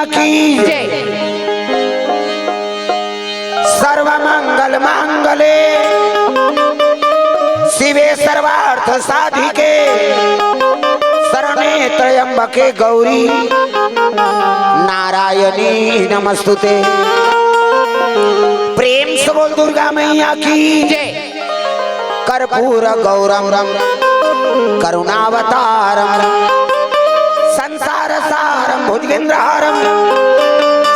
की जय। सर्वमंगल मांगले शिवे सर्वार्थ साधिके शरणे त्र्यंबके गौरी नारायणी नमस्तुते। प्रेम से बोल दुर्गा मैया की जय। कर्पूर गौरम करुणावतारम संसार सारम भुजगेंद्रहारम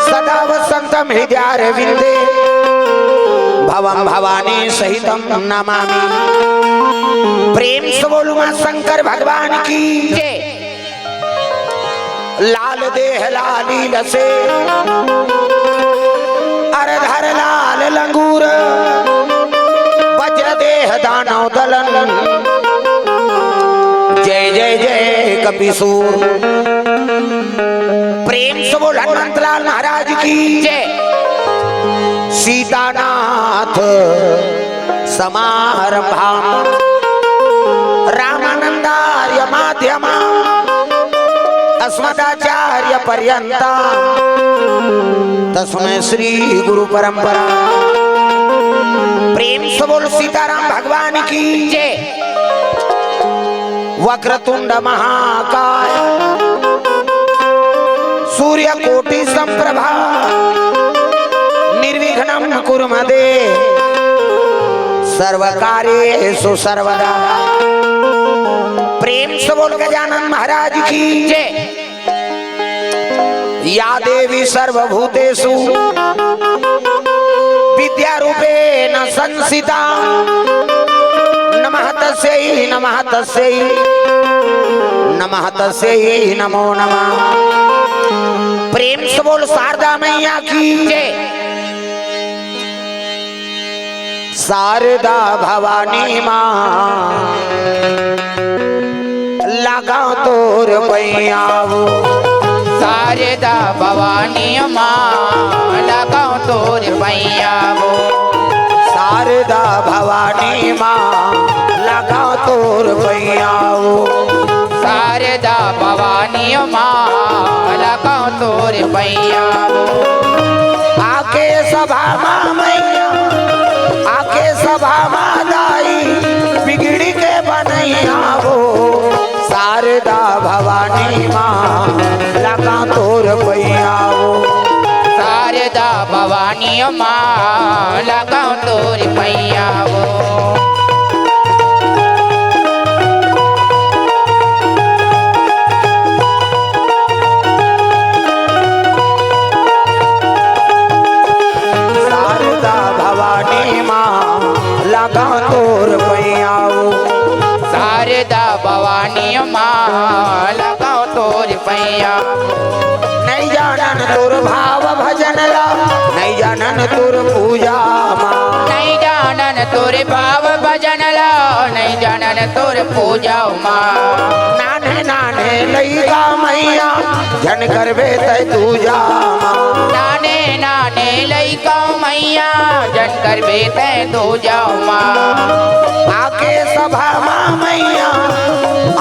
सदा वसंतम हृदयारविंदे भवम भवानी सहितम नमामि। प्रेम से बोलू मां शंकर भगवान की जय। लाल देह लाली लसे अरधर लाल लंगूर वज्र देह दानव दलन जय जय जय कपिसूर। प्रेम से बोल हनुमंतलाल महाराज की जय। सीतानाथ समारंभाम रामानंदार्य माध्यमाम अस्मदाचार्य पर्यंता तस्मै श्री गुरु परंपरा। प्रेम से बोल सीताराम भगवान की जय। वक्रतुंड महाकाय सूर्य कोटि संप्रभा निर्विघ्नं कुरु मे देव सर्वकार्येषु सर्वदा। प्रेम से बोल गजानन महाराज की जय। या देवी सर्वभूतेषु विद्यारूपेण संस्थिता नमः तस्यै नमः तस्यै नमः तस्यै नमो नमः। प्रेम से बोल शारदा मैया की जय। शारदा भवानी माँ लगाओ तोर पैयावो शारदा भवानी माँ लगाओ तोर पैयावो। शारदा भवानी माँ लगाओ तोर पैयावो। शारदा भवानी माँ लगाओ तोर पैयावो। आके सभा माँ मैया आके सभा माँ दाई बिगड़ी के बनैया वो। शारदा भवानी माँ लगा तोर पैयावो। शारदा भवानी माँ लगाओ तोर पैयावो। शारदा भवानी माँ लगा तोर पैयावो। शारदा भवानी माँ लगाओ तोर पैयावो। नहीं जानन तोर भाव भजन ला नहीं जानन तोर पूजा माँ। नहीं जानन तोर भाव भजन ला नहीं जानन तोर पूजा माँ। नाने नाने लईगा मैया जन करवे तै दूजा माँ। नाने नाने लइका मैया जन करबे तै दो जाओ माँ। आके सभा माँ मैया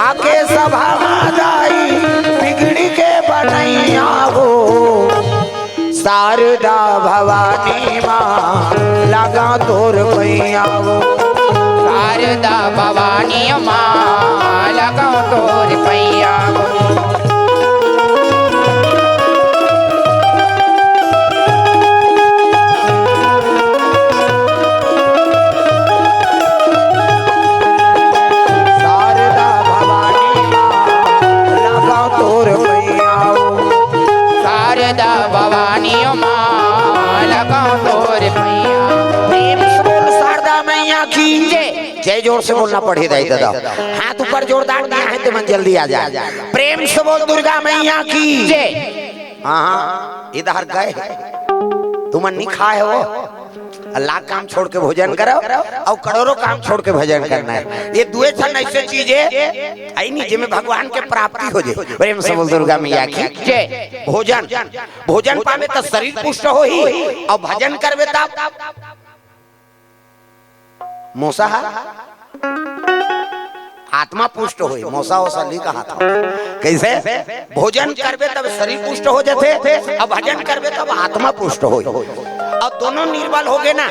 आके सभा माँ दाई बिगड़ी के बनैया हो। शारदा भवानी माँ लगा तोर पैया हो। शारदा भवानी माँ लगाओ तोर पैया हो। शारदा भवानी माँ लगा तोर पैया हो। शारदा भवानी माँ लगाओ तोर पैया हो। प्रेम से बोल शारदा मैया की जय। जय जोर से बोलना पड़े दादा। हाथ ऊपर जोरदार दिया है तो मन जल्दी आ जाए। प्रेम से बोल दुर्गा मैया की जय। हाँ इधर गए तुम नहीं खाए हो। अल्लाह काम छोड़ के भोजन करो और करोड़ों काम छोड़ के भोजन करना है। ये दुए छन ऐसे चीज है आई नहीं जिसमें भगवान के प्राप्ति हो जाए। प्रेम से बोल दुर्गा मैया की जय। भोजन भोजन पावे तो शरीर पुष्ट हो ही और भजन करवे तब मोसाहार आत्मा पुष्ट होई। मौसा वोसा ली कहा था कैसे भोजन करबे तब शरीर पुष्ट हो जाते, अब भजन करबे तब आत्मा पुष्ट होई। अब दोनों निर्बल हो गए ना,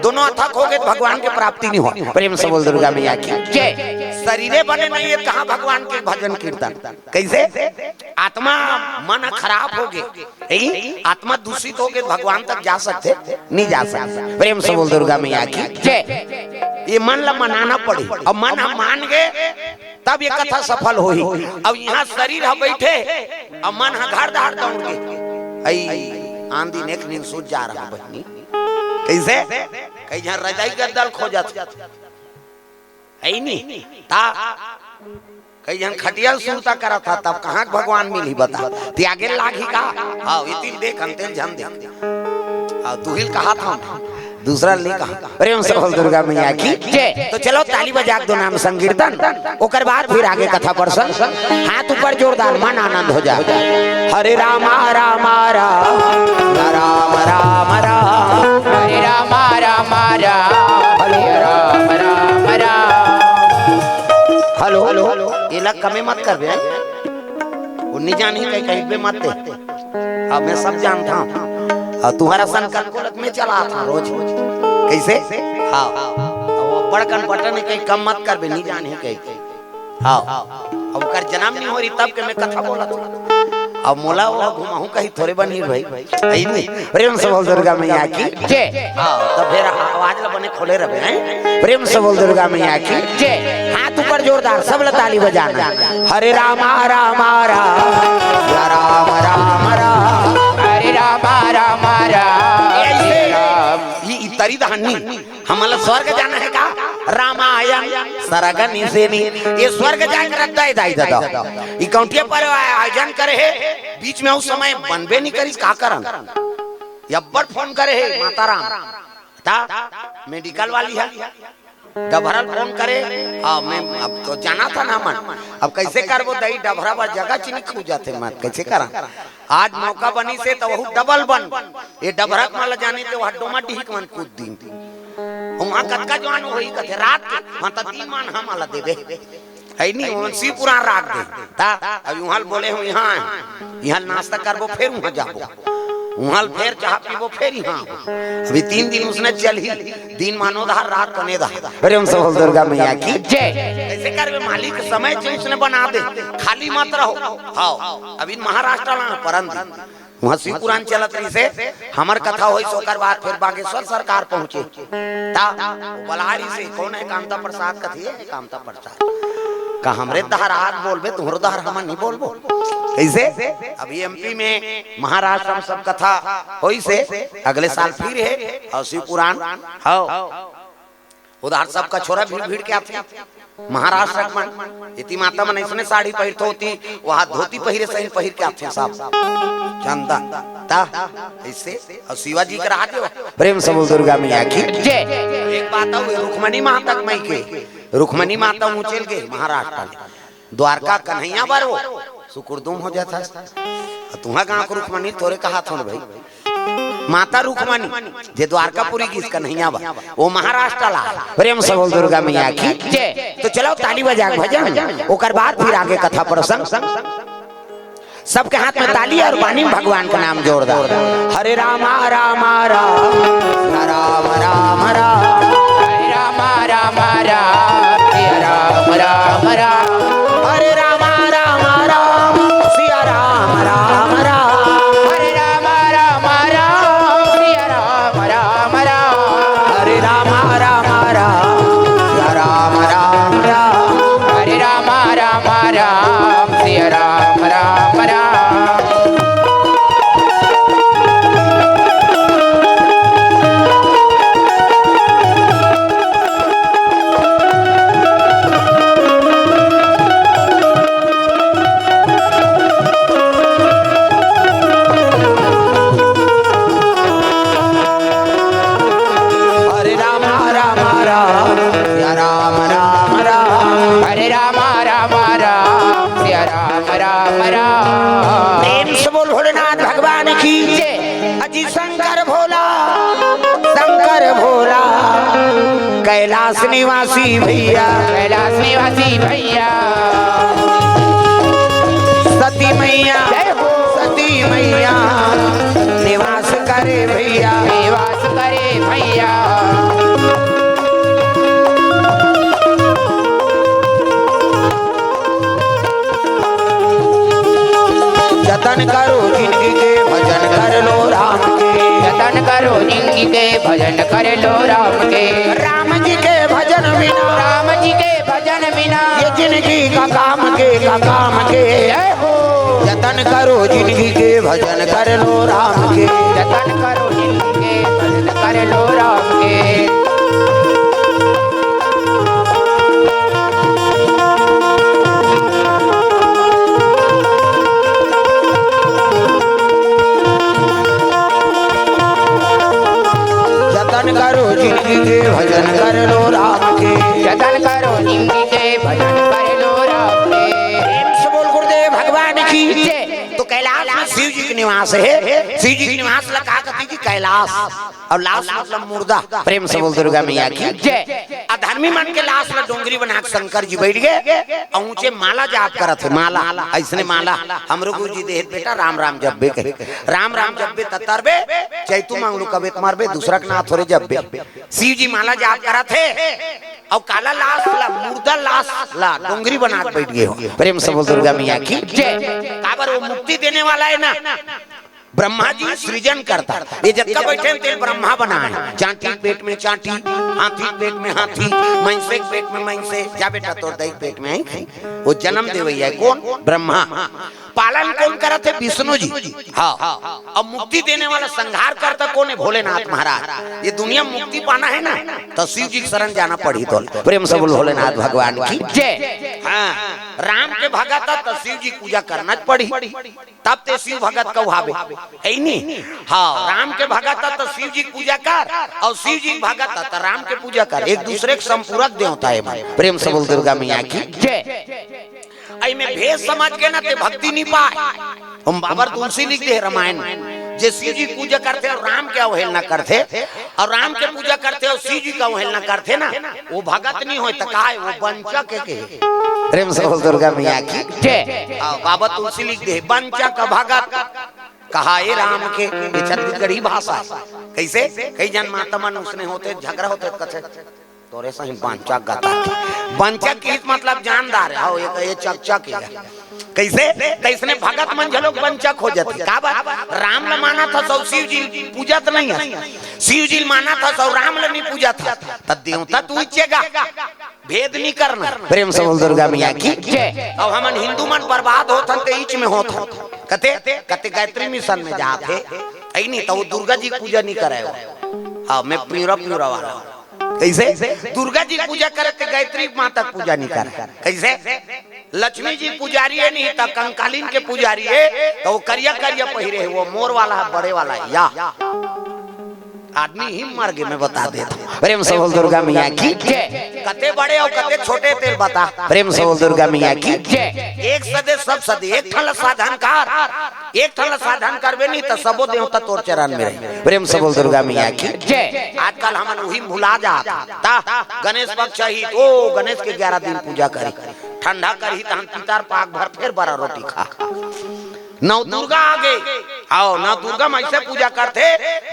दोनों अथक हो गए, भगवान की प्राप्ति नहीं हो। प्रेम से बोल दुर्गा मैया की जय। शरीरे बने नहीं है कहाँ भगवान के भजन कीर्तन कैसे? आत्मा मन खराब हो गए, आत्मा दूषित हो गए, भगवान तक जा सकते नहीं जा सकते। प्रेम से बोल दुर्गा मैया की जय। ये मन ला मनाना पड़ी, अब मन हम मान गए तब ये कथा सफल होई। अब यहाँ शरीर हम बैठे, अब मन हम घर दाड़ दौड़ गए, आंधी नेक नींद सूझ जा रहा बहनी कैसे? कहीं यहाँ रजाई का दल खो जाता है नहीं ता, कहीं यहाँ खटिया सुनता करा था, तब कहाँ भगवान मिली बता? त्यागे लागी का हाँ इतनी देख अंतेल झन देख दुहिल कहा था, दूसरा नहीं कहा। प्रेम से बोल दुर्गा मैया की जय। तो चलो ताली बजा दो नाम संकीर्तन, ओकर बाद फिर आगे कथा प्रसंग। हाथ ऊपर जोरदार, मन आनंद हो जाए। हरे रामा रामा राम राम राम राम, हरे रामा रामा राम, हरे राम राम राम। हेलो हेलो ये लग कमे मत कर बे, उन्नी जानी कहीं कहीं पे मत दे। अब मैं सब जानता हूँ, तुम्हारा संकल्प में चला था रोज कैसे? हाँ वो बड़कन बटन कहीं कम मत कर बे, नहीं जाने कहीं। हाँ अब कर जन्म नहीं हो रही तब के मैं कथा बोला था। अब मोला वो घुमाऊं कहीं थोड़े बनी भाई नहीं। प्रेम से बोल दुर्गा मैया की जय। हाँ तो फिर आवाज ला बने खोले रहे हैं। प्रेम से बोल दुर्गा मैया की जय। हाथ ऊपर जोरदार, सब ताली बजाना। हरे रामा रामा राम राम राम राम, हरे रामा रामा राम, ये तरी दहानी हमला स्वर्ग जाना है का? रामायण सरगनी से नहीं, ये स्वर्ग जाकर रखता है दाई दादा। ये कौंटिया पर आयोजन करे है, बीच में उस समय बनबे नहीं करी का करन, यब्बर फोन करे है माता राम ता मेडिकल वाली है, डभरा फोन करे। हाँ मैं अब तो जाना था ना मन, अब कैसे कर वो दही डभरा पर जगह चिनी खू जाते मत कैसे करा? आज मौका बनी से तो वो डबल बन, ये डभरा माला जाने तो वहाँ डोमा डिहिक मन कूद दिन वहाँ कतका जवान होई कथे रात के वहाँ तो दिन मान हम आला देवे है नहीं, वहाँ सी पुरान रात दे ता। अब वहाँ बोले हूँ यहाँ नाश्ता करबो फिर वहाँ जाबो, वहाँ फिर चाह पीबो फिर यहाँ। अभी 3 दिन उसने चली, दिन मानोदार रात कनेदार। प्रेम से बोल दुर्गा मैया की जय। ऐसे करबे मालिक समय से उसने बना दे, खाली मत रहो। हाँ अभी महाराष्ट्र ला परंद वहाँ शिव पुराण चलत रही से हमार कथा हुई, सोकर बाद फिर बागेश्वर सरकार पहुँचे ता बलारी से कौन है? कामता प्रसाद कथी है? कामता प्रसाद का हमरे दहर आज बोलबे, तुम्हारो दहर हम नहीं बोलबो कैसे? अभी एमपी में महाराष्ट्र में सब कथा होई से अगले साल फिर है और शिव पुराण हाँ उधर सबका छोरा भीड़ भीड़ के आते महाराष्ट्र में। इति माता मन इसने साड़ी पहनते होती, वहाँ धोती पहिरे सही पहिर के आते सब चंदा ता इससे। और शिवाजी का राज प्रेम से बोल दुर्गा मैया की जय। एक बात हुई रुक्मणी माता तक मई के, रुक्मणी माता ऊंचेल गए महाराष्ट्र द्वारका कन्हैया बारो सुकुरदुम हो जाता। तुम्हारा गाँव को रुक्मणी तोरे कहा था भाई माता रुक्मणी जे द्वारकापुरी की कन्हैया बा वो महाराष्ट्र ला। प्रेम से बोल दुर्गा मैया की जय। तो चलो ताली बजा भजन, ओकर बाद फिर आगे कथा प्रसंग। सबके हाथ में ताली और वाणी में भगवान का नाम जोरदार। हरे रामा रामा राम राम राम राम, हरे रामा रामा राम, हरे राम राम राम, हरे रामा रामा राम सिया राम राम राम, हरे रामा रामा राम, सिया राम राम राम, हरे रामा रामा राम सिया राम राम राम, हरे रामा रामा राम, सिया राम राम राम। कैलाश निवासी भैया, कैलाश निवासी भैया, सती मैया, जय हो। सती मैया निवास करे भैया, निवास करे भैया, जतन करो जिंदगी के भजन कर लो राम के, जतन करो जिंदगी के भजन कर लो राम के। राम जी के भजन बिना, राम जी के भजन बिना ये जिंदगी का काम के, का काम के। जय हो। जतन करो जिंदगी के भजन कर लो राम के, जतन करो जिंदगी के भजन कर लो राम के। जतन करो जिंदगी के भजन कर लो राम के, जतन करो जिंदगी के भजन कर लो राम के। प्रेम से बोल गुरुदेव भगवान की जय। तो कैलाश में शिव जी के निवास है, शिव जी के निवास लगा कहती कि कैलाश, और लाश मतलब मुर्दा। प्रेम से बोल दुर्गा मैया की जय। अधर्मी मन के लाश में डोंगरी बना के शंकर जी बैठ गए और ऊंचे माला जाप करत है, माला ऐसने माला हमरो गुरु जी देह बेटा राम राम जब्बे कहे, राम राम जब्बे ततरबे चैतु मांगलू कबे तुम्हारे दूसरा के नाथ थोड़े जब्बे। शिव जी माला जाप करत है और काला लाश ला मुर्दा लाश ला डोंगरी बना के बैठ गए हो। प्रेम से बोल दुर्गा मैया की जय। काबर वो मुक्ति देने वाला है ना, ब्रह्मा जी सृजन करता, ये जत्ता बैठे तेल ब्रह्मा बनाए, चांटी पेट में चांटी, हाथी पेट में हाथी, मैंसे पेट में मैंसे, जा बेटा तोर दही पेट में आई, वो जन्म देवैया है कौन? ब्रह्मा। पालन कौन करते? विष्णु जी। हाँ, अब मुक्ति देने वाला संहार करता कौन है? भोलेनाथ महाराज। ये दुनिया मुक्ति पाना है ना तो शिव जी की शरण जाना पड़ी। तो प्रेम से बोल भोलेनाथ भगवान की जय। हाँ, राम के भगत तो शिव जी पूजा करना पड़ी, तब ते शिव भगत कहवावे है नहीं। हाँ, राम के भगत तो शिव जी की पूजा कर और शिव जी भगत तो राम के पूजा कर, एक दूसरे के संपूरक देवता है। प्रेम से बोल दुर्गा मैया की जय। आई में भेद समझ के ना ते भक्ति नहीं पाए। हम बाबर तुलसी लिख दे रामायण, जे शिव जी पूजा करते और राम के अवहेलना करते और राम के पूजा करते और शिव जी का अवहेलना करते ना, वो भगत नहीं होता, कहा वो वंचक के। प्रेम से बोल दुर्गा मैया की जय। बाबा तुलसी लिख दे वंचक भगत कहा ये राम के, ये छत्तीसगढ़ी भाषा। कैसे कई जन माता मन उसने होते झगड़ा होते कथे तोरे सही वंचक गाता। वंचक की मतलब जानदार है, ये चकचक है। कैसे कैसने भगत मन झलोक वंचक हो जाते। का बात? राम ल माना था सौ शिव जी पूजा तो नहीं है, शिव जी माना था सौ राम ल नहीं पूजा था, तब देवता तू इच्छेगा, भेद नहीं करना। प्रेम से बोल दुर्गा मैया की जय। अब हमन हिंदू मन बर्बाद होत हन ते ईच में होत हन, कते कते गायत्री मिशन में जाते ऐ नहीं तो वो दुर्गा जी पूजा नहीं करे। हां, मैं प्यूरा वाला कैसे दुर्गा जी पूजा करे ते गायत्री माता पूजा नहीं करे। कैसे लक्ष्मी जी पुजारी है नहीं तो कंकालीन के पुजारी है, तो वो करिया करिया पहिरे है, वो मोर वाला है, बड़े वाला है, या आदमी ही मर गए। मैं बता देता हूँ। प्रेम से बोल दुर्गा मैया की जय। कते बड़े और कते छोटे तेल बता। प्रेम से बोल दुर्गा मैया की जय। एक सदे सब सदे एक ठल साधन कर, एक ठल साधन करबे नहीं तो सबो देवता तोर चरण में रहे। प्रेम से बोल दुर्गा मैया की जय। आजकल हमन वही भुला जाता। गणेश पक्ष ही तो गणेश के 11 दिन पूजा करी, ठंडा करी तो हम पितर पाक भर फिर बड़ा रोटी खा। नौ दुर्गा आ गए, आओ नौ दुर्गा में ऐसे पूजा करते,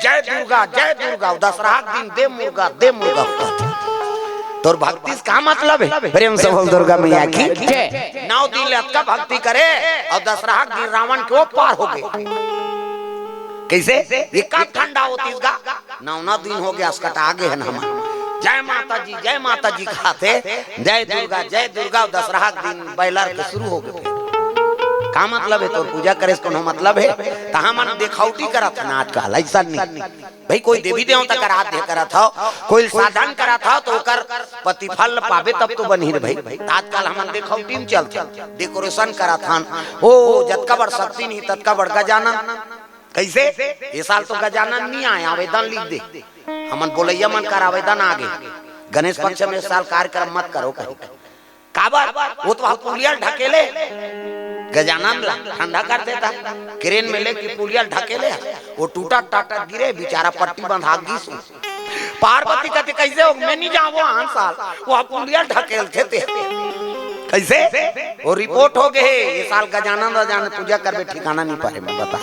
जय दुर्गा, दशहरा दिन दे मुर्गा। तोर भक्ति का मतलब है। प्रेम से बोल दुर्गा मैया की जय। 9 दिन लटका भक्ति करे और दशहरा दिन रावण के पार हो गए। कैसे ये कब ठंडा होती इसका 9 दिन हो गया, इसका आगे है ना हम जय माता जी खाते, जय दुर्गा दशहरा दिन बैलर के शुरू हो गए। का मतलब है? तो पूजा करे कोनो मतलब है? तहा मन देखावटी करत ना आजकल, ऐसा नहीं भाई। कोई देवी देवता का रात दे करत हो, कोई साधन करत हो तो ओकर प्रतिफल पावे तब तो बनी रे भाई। आजकल हमन देखावटी में चलते, डेकोरेशन करत हन, ओ जतका बड़ शक्ति नहीं ततका बड़ गजानन। कैसे ये साल तो गजानन नहीं आए, आवेदन लिख दे। हमन बोलैया मन कर आवेदन आ गए, गणेश पक्ष में साल कार्यक्रम मत करो कहीं। काबर वो तो पुलिया ढकेले गजानन ठंडा कर देता, क्रेन में लेके पुलिया ढकेले, वो टूटा टाटा गिरे, बेचारा पट्टी बंधा गिस पार्वती कहते कैसे हो, मैं नहीं जाऊँ वहां साल वो आप कुंडिया ढकेल थे कैसे वो रिपोर्ट हो गए ये साल गजानन जाने पूजा करबे ठिकाना नहीं पाए। मैं बता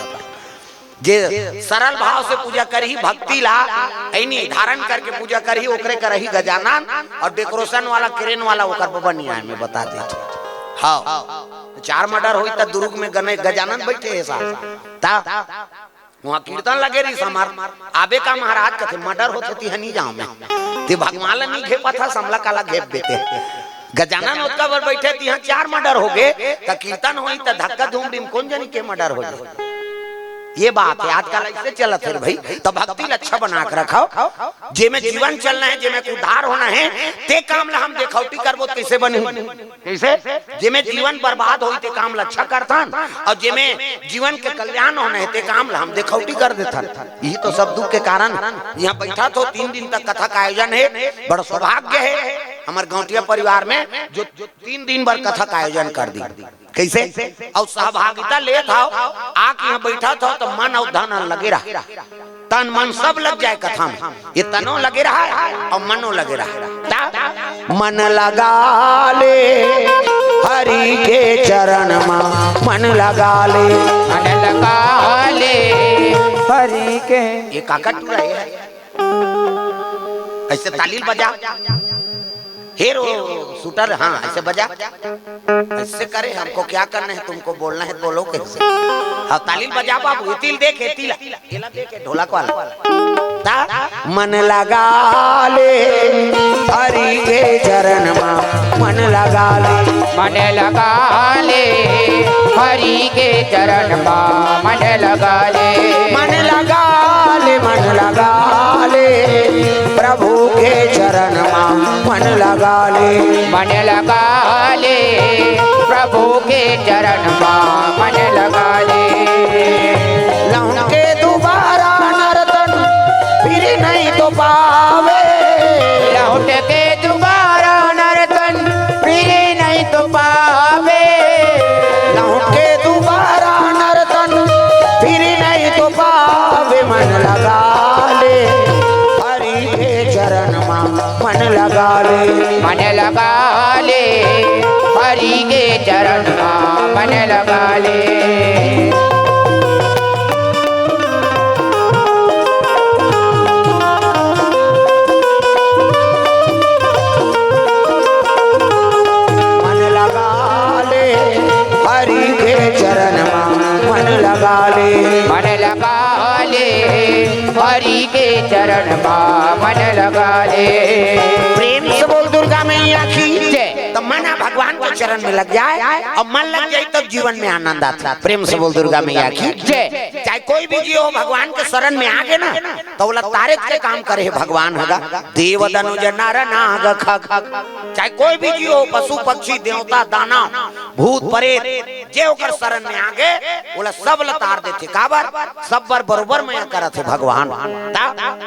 जे सरल भाव से पूजा करी भक्ति ला नहीं धारण करके पूजा करी ओकरे करही गजानन और डेकोरेशन वाला क्रेन वाला ओकर बबा नहीं आए। मैं बता देते हाँ 4 मर्डर हुई त दुर्ग में गने गजानन बैठे ऐसा ता वहाँ कीर्तन लगे रही समार आबे का महाराज कहते मर्डर होते थी हनी जाओ में ते भगवान ला नहीं घेपा था समला काला घेप देते गजानन उत्का बर बैठे थी यहाँ 4 मर्डर हो गए त कीर्तन हुई त धक्का धूम डिम कौन जानी के मर्डर हो गए। ये बात है आजकल ऐसे चला फिर भाई तो भक्ति अच्छा बना कर रखाओ जे में जीवन चलना है जे में उद्धार होना है ते काम ला हम देखौटी करबो कैसे बने कैसे जे में जीवन बर्बाद होई ते काम ला अच्छा करथन और जे में जीवन के कल्याण होना है ते काम ला हम देखौटी कर देथन। यही तो सब दुख के कारण यहाँ बैठा तो 3 दिन तक कथा का आयोजन है। बड़ा सौभाग्य है हमारे गौटिया परिवार में जो 3 दिन भर कथा का आयोजन कर दी कैसे और सहभागिता ले था आके यहाँ बैठा था तो मन और धन लगे रहा तन मन सब लग जाए कथा में ये तनो लगे रहा और मनो लगे रहा मन लगा ले हरि के चरण में मन लगा ले हरि के ये काका टूरा है ऐसे तालील बजा हेरो शूटर हाँ ऐसे बजा ऐसे करे हमको क्या करना है तुमको बोलना है बोलो कैसे हाँ तालील बजा बाबू तिल देखे तिला देखे ढोलक वाला मन लगा ले हरि के चरण में मन लगा ले हरि के चरण में मन लगा ले मन लगा ले मन लगा ले प्रभु के चरण में मन लगा ले प्रभु के चरण में मन लगा ले लौट के दोबारा नर्तन फिर नहीं तो पावे लौट के दोबारा नर्तन फिर नहीं तो पावे लौट के दोबारा नर्तन फिर नहीं तो पावे मन लगा ले हरि के चरण में मन लगा ले हरि के चरण में मन लगा ले मन लगा ले हरि के चरण में मन लगा ले हरि के चरण में मन लगा ले प्रेम से बोल दुर्गा मैया की तो मन भगवान के चरण में लग जाए और मन लग जाए तब जीवन में आनंद आता है। प्रेम से बोल दुर्गा मैया की चाहे कोई भी जीव हो भगवान के शरण में आगे ना तो बोला तारे के काम करे भगवान होगा देव दनुज नर नाग खग चाहे कोई भी जीव हो पशु पक्षी देवता दानव भूत प्रेत जे ओकर शरण में आगे बोला सब लतार देते काबर सब बर बरोबर में करत है भगवान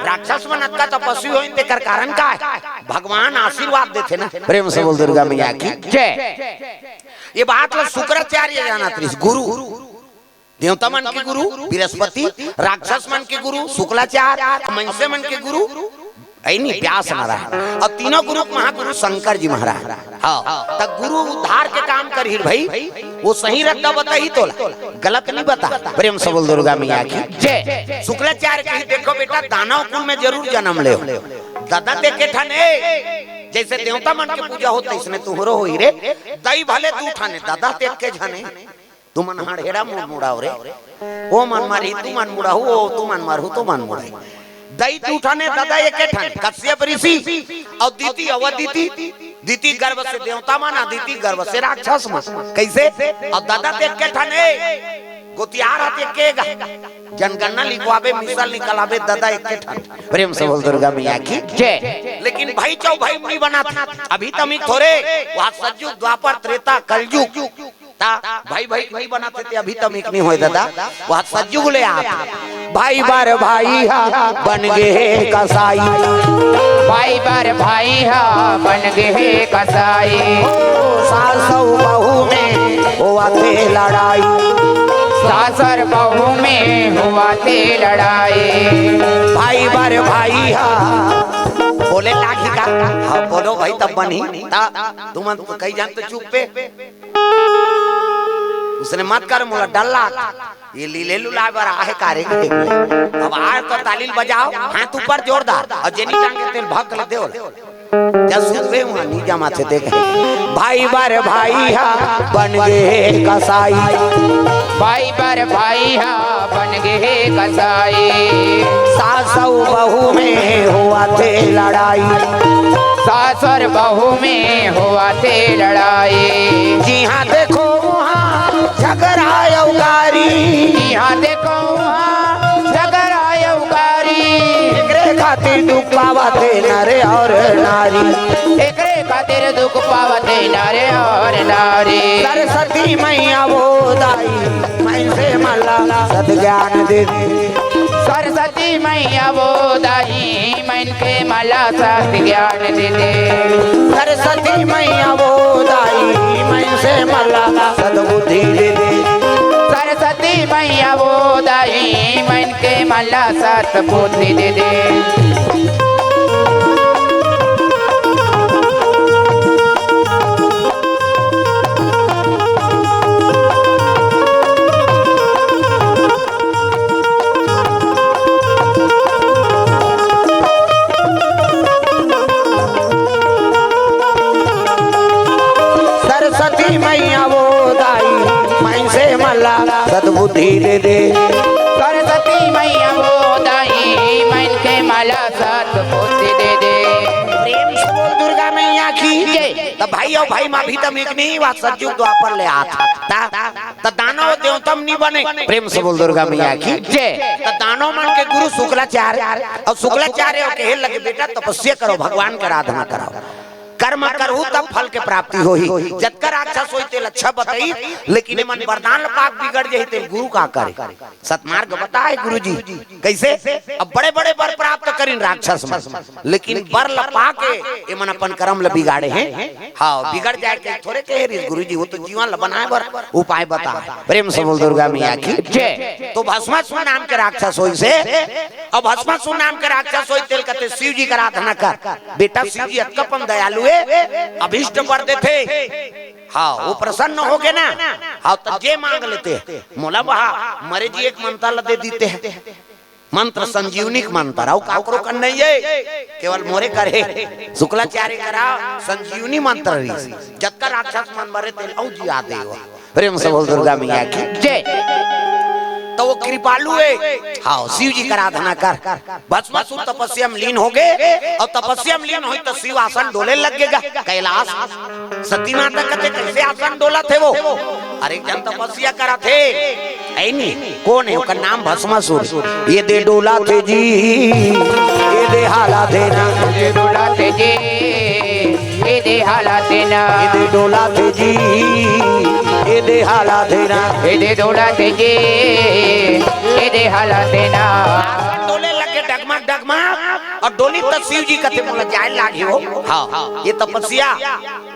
राक्षस मन का तपस्वी हो इनके कर कारण का है भगवान आशीर्वाद देते ना। प्रेम से बोल दुर्गा मैया की ये बात लो शुक्राचार्य जाना त्रिस गुरु देवता मन के गुरु बृहस्पति राक्षस मन के गुरु शुक्लाचार्य मनसे मन के गुरु ऐनी व्यास नारायण और तीनों गुरु महागुरु शंकर जी महाराज हाँ तब गुरु उद्धार के काम करी भाई वो सही रद्दा बताई तो गलत नहीं बता। प्रेम से बोल दुर्गा मैया की शुक्लाचार्य कही देखो बेटा दानव कुल में जरूर जन्म ले दादा देखे ठाने जैसे देवता मन के पूजा होता इसने तुहरो हो रे दई भले तू ठाने दादा देख के जाने तू मन हाड़ेड़ा मुड़ मुड़ाओ रे ओ मन मारी तू मन मुड़ाऊ ओ तू मन मारू तो मन मुड़ाई दई तू ठाने दादा एक ठाने कश्यप ऋषि और दीति अवदीति दीति गर्भ से देवता माना दीति गर्भ से राक्षस माना कैसे और दादा देख के ठाने गोतियार आते केगा जनगणना लिखवावे मिसाल निकलावे दादा एक ठाने। प्रेम से बोल दुर्गा मैया की लेकिन भाई चौ भाई नहीं बना था अभी तक थोड़े वहाँ सतयुग द्वापर त्रेता कलयुग भाई भाई नहीं बनाते थे अभी तक नहीं हुए दादा वहाँ सतयुग ले आप भाई बार भाई हा बन गए कसाई भाई बार भाई हा बन गए कसाई सासौ बहू में हुआ थे लड़ाई सासर बहू में हुआ थे लड़ाई भाई बार भाई हा बोले लागी का हाँ बोलो भाई तब बनी तुम कहीं जान तो चुप पे उसने मत कर मोला डल्ला ये लीले लुला बर आहे कारे अब आए तो तालील बजाओ हाथ ऊपर जोरदार और जेनी टांगे तेल भाग ले देओ जब सुनवे वहां नीचा माथे देखे भाई बार भाई हा बन गए कसाई भाई पर भाई हा बन गए कसाई सासौ बहू में हुआ थे लड़ाई सास और बहू में हुआ थे लड़ाई जी हाँ देखो वहाँ झगड़ा यौगारी जी हाँ देखो वहाँ झगड़ा यौगारी एकरे खातिर दुख पावते नरे और नारी एकरे खातिर दुख पावते नारे और नारी सरस्वती मैया वो दाई मैं से मला सद्ज्ञान दे सरस्वती मैया वो दाई मन के मला सत ज्ञान दे दे सरस्वती मैया वो दाई मैं से मला सद्बुद्धि दे दे सरस्वती मैया वो दाई मन के मला सत बुद्धि दे दे सरस्वती मैया वो दाई मैं से मला सद्बुद्धि दे दे सरस्वती मैया वो दाई मन के मला सत बुद्धि दे दे प्रेम से बोल दुर्गा मैया की तब भाई और भाई माँ भी तम एक नहीं बात सज्जु द्वापर ले आता त दानव देवतम नहीं बने प्रेम से बोल दुर्गा मैया की जय त दानव मन के गुरु शुक्लाचार्य और शुक्लाचार्य के लगे बेटा तपस्या करो भगवान का आराधना करो कर्म करहु तब फल के प्राप्ति होही जतकर राक्षस होई तेल अच्छा बताई लेकिन मन वरदान पाक बिगड़ जाई तेल गुरु का करे सतमार्ग बताए गुरुजी कैसे अब बड़े बड़े वर प्राप्त करिन राक्षस में लेकिन वर लपा के ये मन अपन कर्म ल बिगाड़े हैं हां बिगड़ जाए के थोड़े कहे गुरुजी वो तो जीवन ल बनाए बर उपाय बता प्रेम से बोल दुर्गा मैया की जय तो भस्मासुर नाम के राक्षस होई से अब भस्मासुर नाम के राक्षस होई तेल कहते शिव जी का आराधना कर बेटा शिव जी अतकपन दयालु अभिष्ट वर देते हाँ वो प्रसन्न हो गए ना हाँ तो जे मांग लेते मोला वहा मरे जी एक मंत्र दे देते हैं मंत्र संजीवनिक मंत्र आओ काकरो कर नहीं है केवल मोरे करे शुक्लाचार्य करा संजीवनी मंत्र जतकर राक्षस मन मरे तेल औ जी आते हो प्रेम से बोल दुर्गा मैया की जय तो वो कृपालु है हाँ शिव जी का आराधना कर भस्मासुर तपस्या में लीन हो गए और तपस्या में लीन हुई तो शिव आसन डोले लगेगा कैलाश सती माता कहते कैसे आसन डोला थे वो अरे जन तपस्या करा थे ऐ नहीं कौन है उसका नाम भस्मासुर ये दे डोला थे जी ये दे हाला देना ये डोला थे जी ये दे हाला देना ये दे डोला थे जी ये दे हाला देना ये दे डोला थे जी ये दे हाला देना डोले लगे डगमग डगमग और डोली तो शिव जी कहते मोला जाए लागी हो हाँ ये तपस्या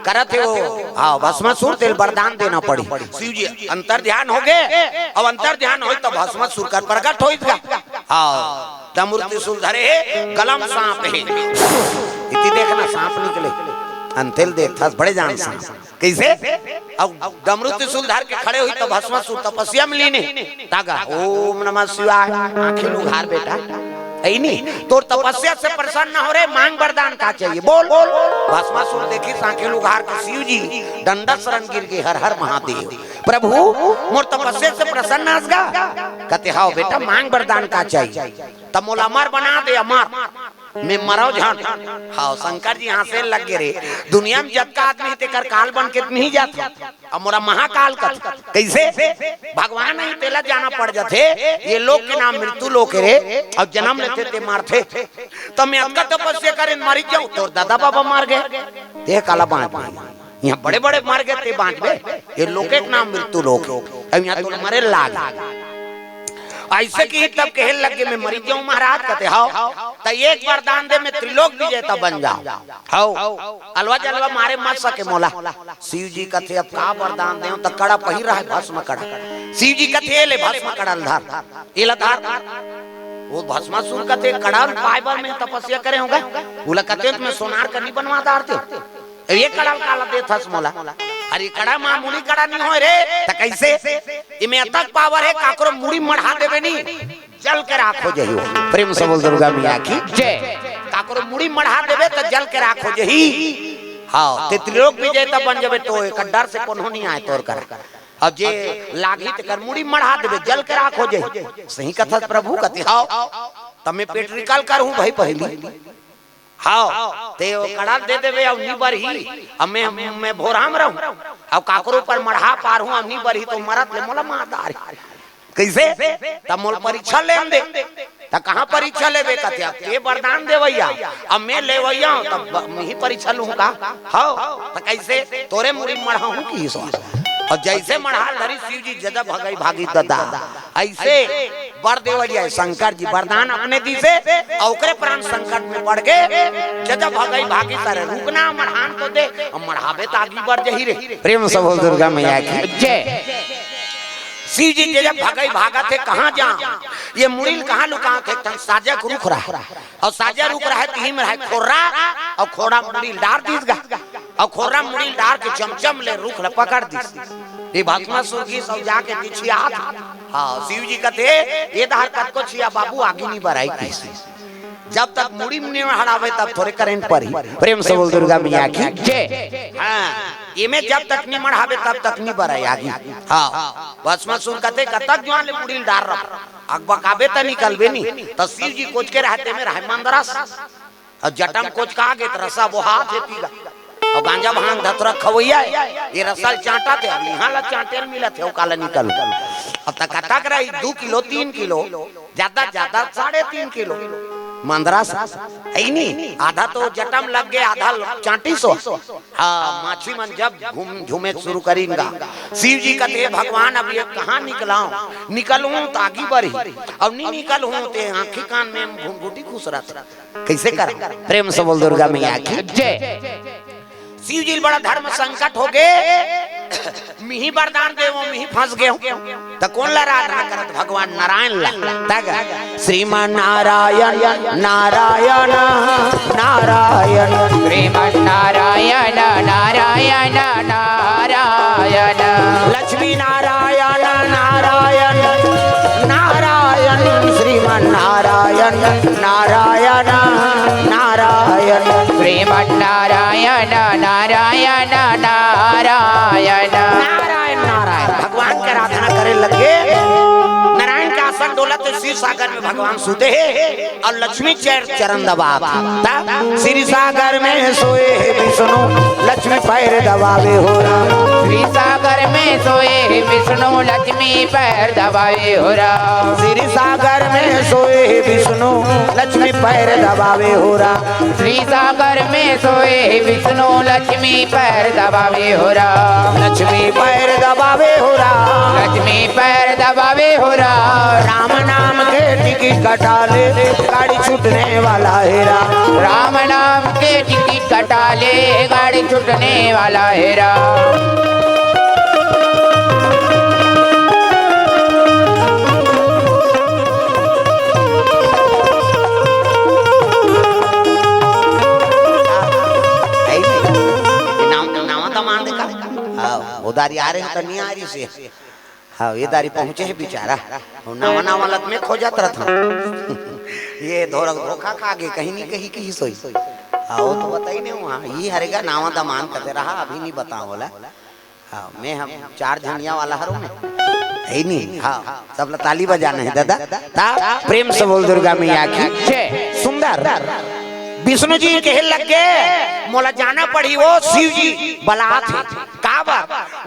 करत हो हाँ भस्मासुर तेल वरदान देना पड़ी शिव जी अंतर ध्यान हो गए अब अंतर ध्यान हो तो भस्मासुर का प्रकट होगा हाँ दमूर्ति सुलधरे कलम सांप है इतनी देखना सांप निकले अंतिल देखता बड़े जान सांप कैसे अब दमरूति सुलधार के खड़े हुई तो भस्मासुर तपस्या में लीने तागा ओम नमः शिवाय आंखें लुघार बेटा ऐ नहीं तो तपस्या से प्रसन्न हो रहे मांग वरदान का चाहिए बोल भस्मासुर देखी आंखें लुघार के शिव जी दंडा शरण गिर के हर हर महादेव प्रभु मोर तपस्या से प्रसन्न आसगा कहते हाओ बेटा मांग वरदान का चाहिए तब मोला अमर बना दे अमर मैं मरो जान हाँ शंकर जी यहाँ से लग रे दुनिया में जब का आदमी तेकर काल बन के नहीं जाता अब मोरा महाकाल का कैसे भगवान नहीं तेला जाना पड़ जाते ये लोग के नाम मृत्यु लोग रे और जन्म लेते ते मारते तो मैं अक्का तपस्या करे मर जाऊं तो दादा बाबा मार गए ते काला बांट यहाँ बड़े बड़े मार गए ते बांट गए ये लोग के नाम मृत्यु लोग अब यहाँ तो मरे लाग ऐसे की तब कहे लगे मैं मरी जाऊं महाराज कहते हाओ तो एक वरदान दे मैं त्रिलोक विजेता बन जाऊं हाओ अलवा जलवा मारे मत सके मोला शिव जी कहते अब का वरदान दे तो कड़ा पहिर रहा है भस्म कड़ा शिव जी कहते ले भस्म कड़ा धार इला धार वो भस्मासुर कते कड़ा पाइबर में तपस्या करे होगा बोला कते में सोनार का नहीं बनवा दारते ये कड़ा काला दे थस मोला अरे कड़ा मामूली कड़ा नहीं हो रे त कैसे इमे अतक पावर है काकरो मुड़ी मढ़ा देबे नी जल के राखो जही प्रेम से बोल दुर्गा मैया की जय काकरो मुड़ी मढ़ा देबे त जल के राखो जही हां ते त्रिलोक विजेता बन जबे तो एक डर से कोनो नहीं आए तोर कर अब जे लागी त कर मुड़ी मढ़ा देबे जल के राखो जही सही कथा प्रभु कति हां तमे पेट निकाल कर हूं भाई पहली हां ते कड़ा दे देवे अब नी बरही अब मैं भोराम रहूं अब काकरो पर मढ़ा पार हूं अब नी बरही तो मरत ले मोला मारदार कैसे तब मोल परीक्षा ले दे त कहां परीक्षा लेबे कते अब के वरदान देवैया अब मैं लेवैया तब मैं ही परीक्षा लूं का हां त कैसे तोरे मुड़ी मढ़ा हूं की सो और जैसे मढ़ा धरी शिव जी जदा भगई भागी ददा ऐसे वर देवैया शंकर जी वरदान अपने दी से और ओकरे प्राण संकट में पड़ गए जदा भगई भागी तारे रुकना मढ़ान तो दे अब मढ़ावे त आगे बढ़ जही रे प्रेम से बोल दुर्गा मैया की जय शिव जी जब भगई भागा थे कहां जा ये मुड़िल कहां लुका थे तन साजक रुक रहा और साजा रुक रहा है तीन में है खोरा और खोरा मुड़िल डार दीस गा और खोरा मुड़िल डार के चमचम ले रुक ल पकड़ दीस ये भस्मासुर की सब जाके पीछे हाथ हां शिव जी कहते ये धार कत को छिया बाबू आगे नहीं बढ़ाई कैसे जब तक मुड़ी नहीं हटावे तब थोड़े करंट पर ही प्रेम से बोल दुर्गा मैया की जय हां ये में जब तक नहीं मढ़ावे तब तक नहीं बढ़ाई आगे हां भस्मासुर कहते कतक जवान ले मुड़ी डार रहा अग बकाबे त निकलबे नहीं तो शिव जी कोच के रहते में रहे मंदरस और जटम कोच का आगे रसा वो हाथ है पीगा और गांजा भांग धतुरा खवैया ये रसल चाटा थे अब यहां ला चाटेल मिला थे ओ काला निकल अब तक तक रही 2 किलो 3 किलो ज्यादा ज्यादा 3.5 किलो मंदरस है नहीं आधा तो जटम लग गए आधा चाटी सो हाँ माछी मन जब झूमे शुरू करेंगा शिव जी कहते भगवान अब ये कहाँ निकलाऊं निकलूं तो आगे बढ़ी अब नहीं निकल हूं ते आंखें कान में घुंघूटी खुश रहता कैसे कर प्रेम से बोल दुर्गा मैया की जय शिव जी बड़ा धर्म संकट हो गए मिही वरदान दे वो मिही फंस गए तो कौन आराधना करत भगवान नारायण तग श्रीमान नारायण नारायण नारायण श्रीमन नारायण नारायण नारायण लक्ष्मी नारायण नारायण नारायण श्रीमान नारायण नारायण नारायण श्रीमन नारायण नारायण नारायण नारायण नारायण भगवान की आराधना करे लगे नारायण का आसन डोला तो क्षीर सागर में भगवान सोते हैं और लक्ष्मी चरण दबाता क्षीर सागर में सोए विष्णु लक्ष्मी पैर दबावे हो श्री सागर में सोए विष्णु लक्ष्मी पैर दबावे हो क्षीर सागर में सोए विष्णु लक्ष्मी पैर दबावे हो श्री सागर में सोए विष्णु लक्ष्मी पैर दबावे हो लक्ष्मी पैर दबावे हो लक्ष्मी पैर दबावे हो राम नाम के टिकट कटा ले गाड़ी छूटने वाला है राम नाम के टिकट कटा ले गाड़ी छूटने वाला है उदारी आ रहे तो नहीं आ रही से हाँ ये दारी पहुंचे है बेचारा नवा नवा लत में खो जाता था ये धोखा खा गए कहीं नहीं कहीं सोई हाँ तो बताई नहीं वहाँ ये हरेगा नावा दमान करते रहा अभी नहीं बताओ बोला हाँ मैं हम 4 झंडिया वाला हरू में है नहीं हाँ सब ताली बजाना है दादा प्रेम से बोल दुर्गा मैया की सुंदर विष्णु जी कहे लग गए मोला जाना पड़ी वो शिव जी बलात है काबा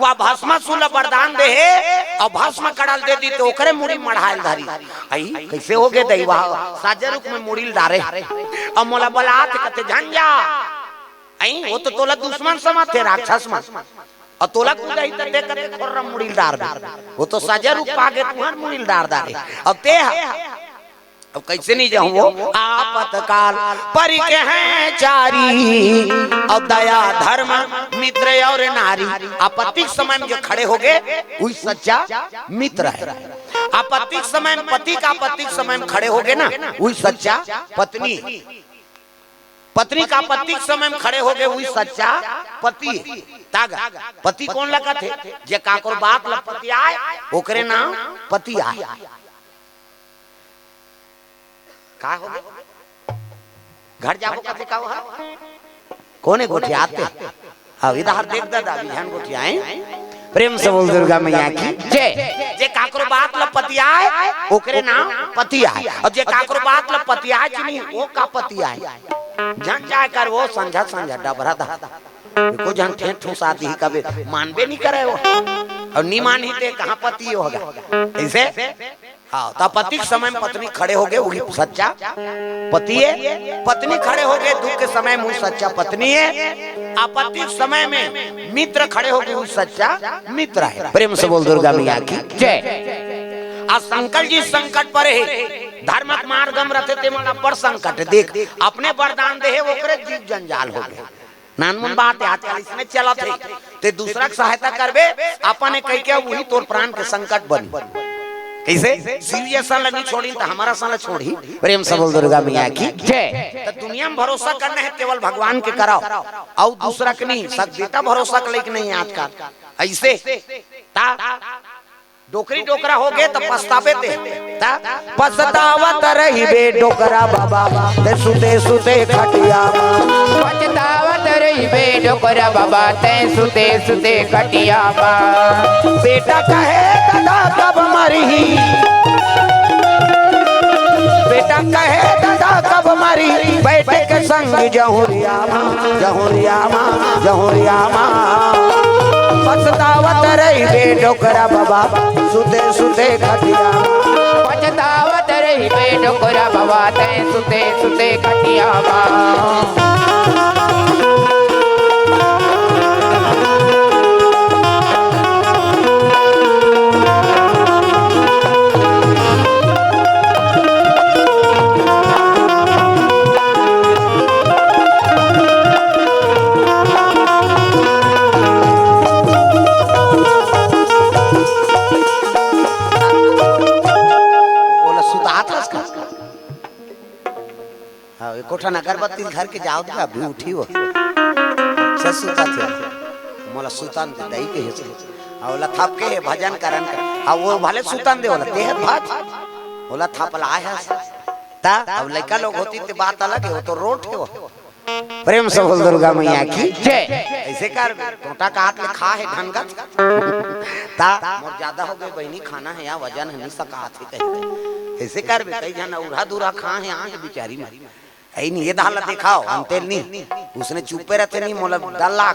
वह भस्मासुर वरदान दे और भस्म कड़ल दे दी तो ओकरे मुड़ी मढ़ाइल धारी आई कैसे हो गए दैवा साजरुक में मुड़ील डारे और मोला बलात कहते झंझा आई वो तो तोला दुश्मन समा थे राक्षस में और तोला कूदाई त देख के खोर मुड़ील डार वो तो साजरुक पागे तुम्हार मुड़ील डार दारे अब ते अब कैसे नहीं जाऊं वो आपतकाल परि के हैं चारी और दया धर्म मित्र और नारी आपत्तिक समय में जो खड़े हो गए वही सच्चा मित्र है आपत्तिक समय में पति का आपत्तिक समय में खड़े हो गए ना, वही सच्चा पत्नी। पत्नी का आपत्तिक समय में खड़े हो गए, वही सच्चा पति। तागा पति कौन लगा थे, जे काकोर बात ल पति आए ओकरे नाम पति आए। का हो घर जाबो कथे का हो कोने गोठिया आते। अब इधर देख दादा बिहान गोठिया आए। प्रेम से बोल दुर्गा मैया की जय। जे काकरो बात ल पति आए ओकरे नाम पति आए, और जे काकरो बात ल पति आए नहीं वो का पति आए। जन जाए कर वो संझा संझा डबरा दा को जन ठेठ ठूसा दी कबे मानबे नहीं करे वो, और नहीं मानी ते कहां पति होगा ऐसे। हाँ तो पति के समय में पत्नी खड़े हो गए, वही सच्चा पति है। पत्नी खड़े हो गए दुख के समय में, सच्चा पत्नी है। आपत्ति के समय में मित्र खड़े हो गए, सच्चा मित्र है। प्रेम से बोल दुर्गा मैया की जय। आज शंकर जी संकट पर है, धर्मक मार्गम रहते ते मला पर संकट देख अपने वरदान दे वो करे जीव जंजाल हो गए। नानमुन बात है आते इसने चला थे ते दूसरा की सहायता करबे अपने कह के वही तोर प्राण के संकट बन। कैसे शिव जैसा नहीं छोड़ी तो हमारा साला छोड़ी। प्रेम से बोल दुर्गा मैया की जय। तो दुनिया में भरोसा करना है केवल भगवान के कराओ, और दूसरा के नहीं। सब बेटा भरोसा कर लेकिन नहीं आजकल ऐसे डोकरी डोकरा हो गए तो पछतावे थे। पछतावत रही बे डोकरा बाबा ते सुते सुते खटिया। पछतावत रही बे डोकरा बाबा ते सुते सुते खटिया। बेटा कहे दादा कब मरी, बेटा कहे दादा कब मरी, बेटे के संग जहुरिया माँ जहुरिया माँ जहुरिया माँ। पछतावत रही बे डोकरा बाबा सुते सुते खटिया। पछतावत रही बे डोकरा बाबा ते सुते सुते खटिया। कोठा अगरबत्ती घर के जाओ दिया अभी उठी हो सुता थे मोला सुतान दे दई के हे ओला थाप के भजन करन आ वो भले सुतान दे ओला देह भात ओला थापला है ता अब लड़का लोग होती ते बात अलग है, वो तो रोट है वो। प्रेम से बोल दुर्गा मैया की जय। ऐसे कर टोटा का हाथ में खा है ढंगत ता मोर ज्यादा हो गए बहनी खाना है या वजन है नहीं सका हाथ ही कहे ऐसे कर कई जन उड़ा दूरा खा है आ बेचारी में ऐ नहीं ये दाल दिखाओ हम तेल नहीं उसने चुपे रहते नहीं मोला डल्ला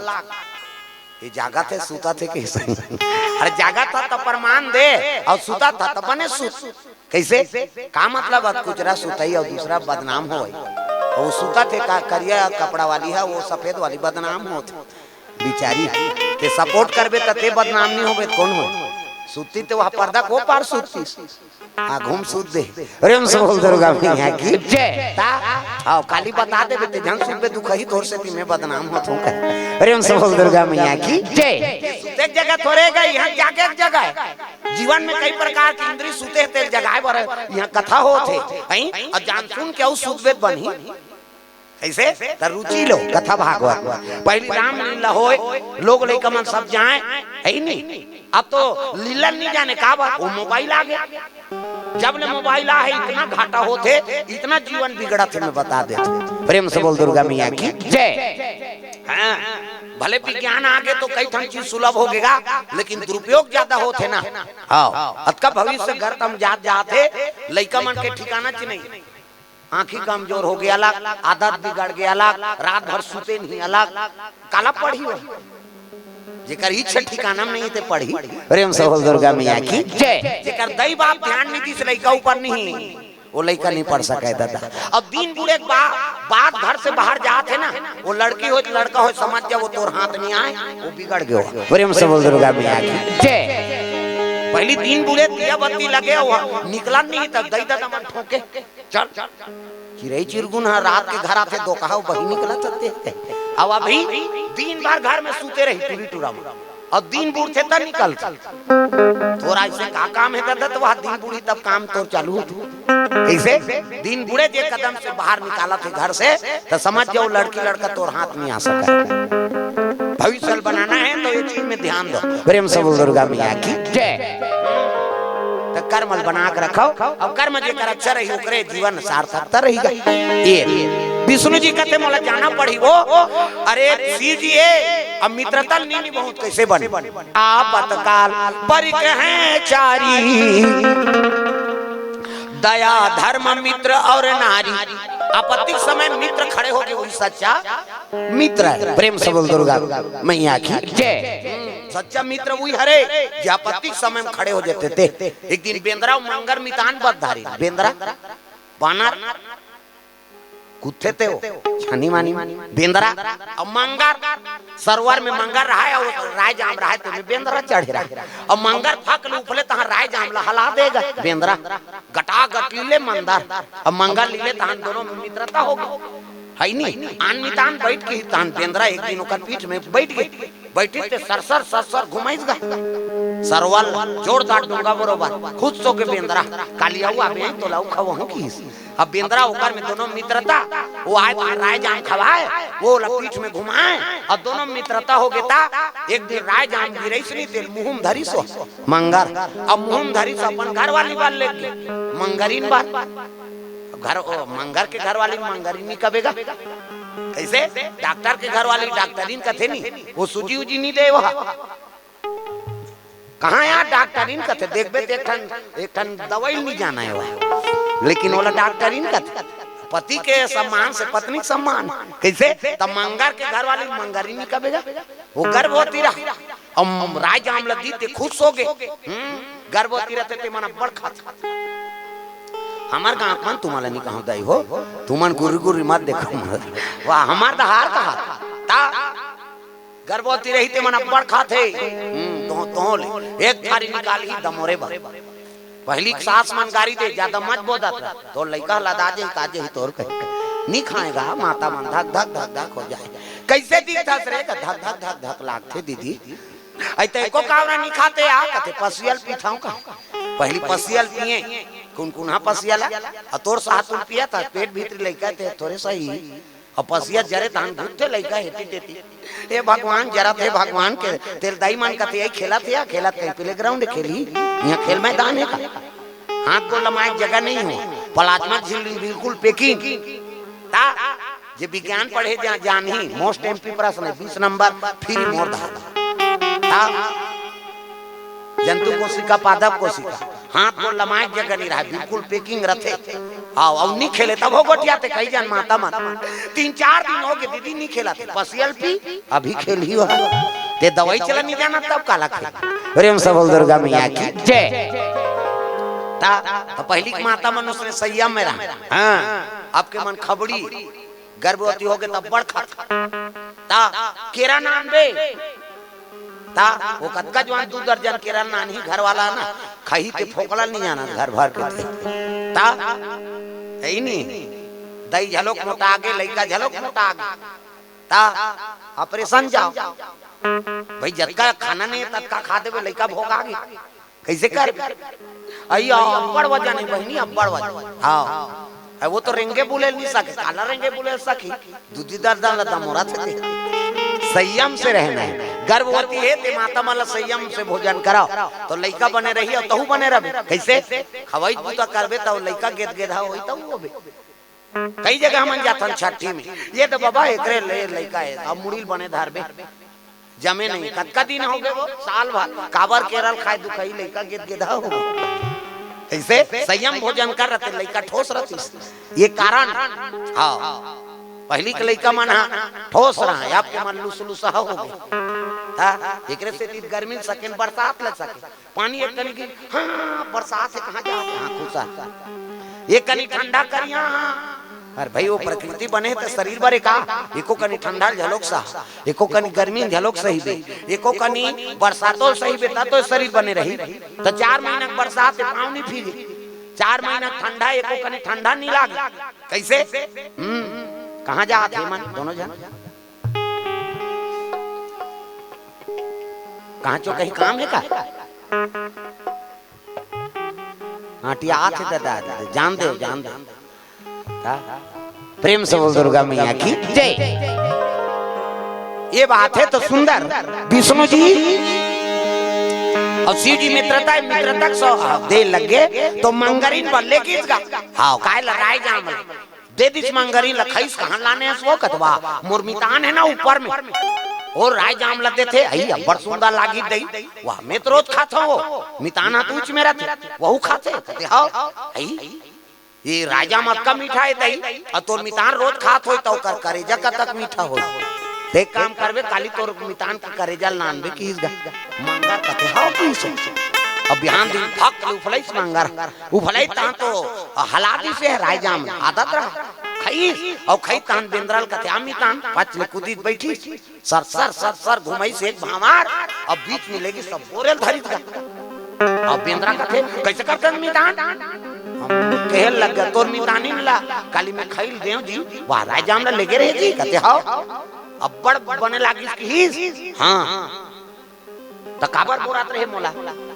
ये जागा थे सूता थे कैसे। अरे जागा था तो प्रमाण दे और सूता था तो बने सूत कैसे का मतलब कुचरा सुताई और दूसरा बदनाम हो और वो सूता थे का करिया कपड़ा वाली है वो सफेद वाली बदनाम हो बिचारी ते सपोर्ट करबे ते बदनाम नहीं होबे कौन हो सूती तो वहां पर्दा को पार सूती आ घूम सूत दे। प्रेम से बोल दुर्गा मैया की जय। आओ काली बता दे बेटे जन सुन पे दुख ही तोर से ती मैं बदनाम हो तू का। प्रेम से बोल दुर्गा मैया की जय। एक जगह थोड़े गई यहां जाके एक जगह है जीवन में कई प्रकार की इंद्रिय सूते ते जगह पर यहां कथा होते हैं और जान सुन के उस सूत बनी ऐसे त रुचि लो कथा भागवत पहली राम लीला होए लोग लेकर मन सब जाए है नहीं। अब तो लीला नहीं जाने का बात वो मोबाइल आ गया जब ने मोबाइल आ है इतना घाटा होते इतना जीवन बिगड़ा थे मैं बता देते। प्रेम से बोल दुर्गा मैया की जय। हाँ भले विज्ञान आगे तो कई ठन चीज सुलभ हो गएगा लेकिन दुरुपयोग ज्यादा होते ना। हाँ अतका भविष्य घर तम जात जाते लइका मन के ठिकाना च नहीं आंखी कमजोर हो गया अलग आदत बिगड़ गया अलग रात भर सुते नहीं अलग काला पढ़ी हो जेकर इच्छा ठिकाना में नहीं ते पढ़ी। प्रेम से बोल दुर्गा मैया की जय। जेकर दई बाप ध्यान नहीं दी से लइका ऊपर नहीं वो लइका नहीं पढ़ सके दादा। अब दिन बुढ़े बात घर से बाहर जाते ना वो लड़की हो लड़का हो समझ जा वो तोर हाथ नहीं आए वो बिगड़ गयो। प्रेम से बोल दुर्गा मैया की जय। पहली दिन बुढ़े दिया बत्ती लगे हुआ निकला नहीं तब दई दादा मन ठोके चल चिरई चिरगुन रात के घर आते दो कहा वही निकला चलते अब अभी दिन भर घर में सूते रही टूरी टूरा में और दिन बूढ़ थे तब निकल थोड़ा ऐसे का काम है तो वह दिन बूढ़ी तब काम तो चालू कैसे दिन बूढ़े जे कदम से बाहर निकाला थे घर से तो समझ जाओ लड़की लड़का तोर हाथ में आ सका। भविष्य बनाना है तो ये चीज में ध्यान दो। प्रेम से बोल दुर्गा मैया की जय। तो कर्मल बना के रखो और कर्म जे कर अच्छा रही ओकरे जीवन सार्थकता रहेगा। ये विष्णु जी कहते मोला जाना पड़ी वो अरे शिव जी अब मित्रता नीनी बहुत कैसे बने आपतकाल पर कहे चारी दया धर्म मित्र और नारी। आपत्ति समय मित्र खड़े हो गए वही सच्चा मित्र है। प्रेम से बोल दुर्गा मैया की जय। सच्चा मित्र वही हरे जो आपत्ति समय में खड़े हो जाते थे। एक दिन बेंद्रा मंगर मितान बदधारी बेंद्रा बानर कुत्ते थे छानी मानी बेंद्रा और मंगर सरोवर में मंगर रहा है और राय जाम रहा है तो बेंद्रा चढ़े रहा और मंगर फक लूफले तहां राय जाम हला देगा बेंद्रा गटा गटीले मंदर और मंगर लीले तहां दोनों में मित्रता हो गई है नहीं। आन मितान बैठ के तहां बेंद्रा एक दिन ओकर पीठ में बैठ गए बैठे ते सरसर सरसर घुमाइस गा सरवल जोरदार डूंगा बरोबर खुद सो के बेंद्रा कालिया हुआ बे तो लाऊ खवो की अब बेंद्रा ओकर में दोनों मित्रता वो आए तो राय जाम खवाए वो पीठ में घुमाए और दोनों मित्रता हो गया। एक दिन राय जाम गिरैस नहीं तेल मुंह धरी सो मंगर अब मुंह धरी सो अपन घर वाली बात ले मंगरीन बात घर मंगर के घर वाली मंगरीनी कबेगा कैसे डॉक्टर के घर वाली डॉक्टरीन का थे नहीं वो सूजी उजी नहीं दे वहां कहाँ यार डॉक्टरीन का थे देखबे एक टन दवाई नहीं जाना है वह लेकिन वो डॉक्टरीन का थे पति के सम्मान से पत्नी के सम्मान कैसे तब मंगर के घर वाली मंगरीनी कबेगा वो गर्भवती रहा और राय जाम लगी थे खुश हो गए गर्भवती रहते थे मना बड़ खाते हमार गाँव मन तुम्हारा नहीं कहा दाई हो तुमन गुरु गुरु मत देखो वाह हमार दहार कहा ता गर्भवती रही थे मन बड़ खाते तो एक थारी निकाल ही दमोरे भर पहली सास मन गारी दे ज्यादा मत बोदा तो लइका लदा जे काजे ही तोर कह नहीं खाएगा माता मन धक धक धक धक हो जाए कैसे दिखता रे का धक धक धक धक लागते दीदी ऐते को कावरा नहीं खाते आ कहते पसियल पीठाऊ का पहली पसियल पिए कुनकुना पसियाला और तोर साथ पिया था पेट भीतर लइका थे थोड़े सही और पसिया जरे तान घुटते लइका हेती देती ए भगवान जरा थे भगवान के तेल दाई मन का ते खेला थे प्लेग्राउंड खेली यहां खेल मैदान है का हाथ को लमाए जगह नहीं हो प्लाज्मा झिल्ली बिल्कुल पैकिंग ता जे विज्ञान पढ़े जान ही मोस्ट एमपी प्रश्न 20 नंबर फ्री मोर दा जंतु कोशिका पादप कोशिका हाथ को लमाए जगह नहीं रहा बिल्कुल पैकिंग रथे आओ अब नहीं खेले तब हो गोटियाते कई जन माता मत 3-4 दिन हो गए दीदी नहीं खेला थे पसियल पी अभी खेल ही हुआ ते दवाई चला नहीं जाना तब काला खेला। प्रेम से बोल दुर्गा मैया की जय। ता तो पहली माता मनुष्य ने संयम में रहा हां आपके मन खबड़ी गर्भवती हो गए तब बड़ खा ता केरा नाम दे ता वो कतका जवान 2 दर्जन केरा नानी घर वाला ना खही ते फोकला नहीं जाना घर भर के ता है नहीं दही झलोक मोटा आगे लइका झलोक मोटा आगे ता ऑपरेशन जाओ भाई जतका खाना नहीं ततका खा देबे लइका भोग आगे कैसे कर अय्या अब्बड़ वजन नहीं बहनी अब्बड़ वजन हां वो तो रेंगे बुले नहीं सके काला रेंगे बुले सकी दूधी दर्द लता मोरा थे संयम से रहना है। गर्भवती है ते माता माला संयम से भोजन कराओ तो लइका बने रही और तहु बने रहे कैसे खवाई तो करबे तो लइका गेद गेधा होई तो होबे कई जगह हम जातन छठी में ये तो बाबा एकरे ले लइका है अब मुड़ील बने धारबे जमे नहीं कतका दिन हो गए वो साल भर काबर केरल खाए दुखाई लइका गेद गेधा हो कैसे संयम भोजन कर रहते लइका ठोस रहती ये कारण हां पहली के लइका मन ठोस रहा है आपके मन लुसलुसा हो गए हां एकरे से तीत गर्मी सकेन बरसात लग सके पानी एक कनी की हां बरसात से कहां जाए हां खुशा ये कनी ठंडा करिया अरे भाई वो प्रकृति बने तो शरीर बरे का एको कनी ठंडा झलोक सा एको कनी गर्मी झलोक सही बे एको कनी बरसातो सही बे ता तो शरीर बने रही तो 4 महीना बरसात से पाँव नहीं फीगे 4 महीना ठंडा एको कनी ठंडा नहीं लागे कैसे कहाँ जाते मन दोनों जन कहाँ चो कहीं काम है का? आटिया आते दादा जान दे प्रेम से बोल दुर्गा मैया की जय। ये बात है तो सुंदर विष्णु जी और शिव जी मित्रता सो दे लगे तो मंगरीन पर लेके इसका हाँ काय लगाए जाम दे दिस मंगरीन लखाइस कहाँ लाने हैं सो कतवा मुरमितान है ना ऊपर में और राय जाम लगे थे आई बड़ सुंदर लागी दई वाह मैं तो रोज खाता वो मिताना तूच मेरा थे वहू खाते कहते हाँ आई ये राजा मक्का मीठा है दई और तो मितान रोज खात हो तो कर करेजा का तक मीठा हो देख काम करवे काली तोर मितान का करेजा नानबे की इसगा मंगर कहते हाँ की सो अब बिहान दिन फक उफलैस मंगर उफलै ता तो हलादी से राय जाम आदत रहा खई और खई तान बेंद्रल कहते आमी तान पचले कुदीत बैठी सर घुमाई से एक भामार अब बीच में लेगी सब बोरेल धरित का अब बेंद्रा कहते कैसे करते मितान कहल लग गया तोर मितानी मिला काली में खइल देव जी वाह राय जाम ला लेके रहे जी कहते हाँ अब बड़ बने लागी इसकी हाँ तो काबर बोरात रहे मोला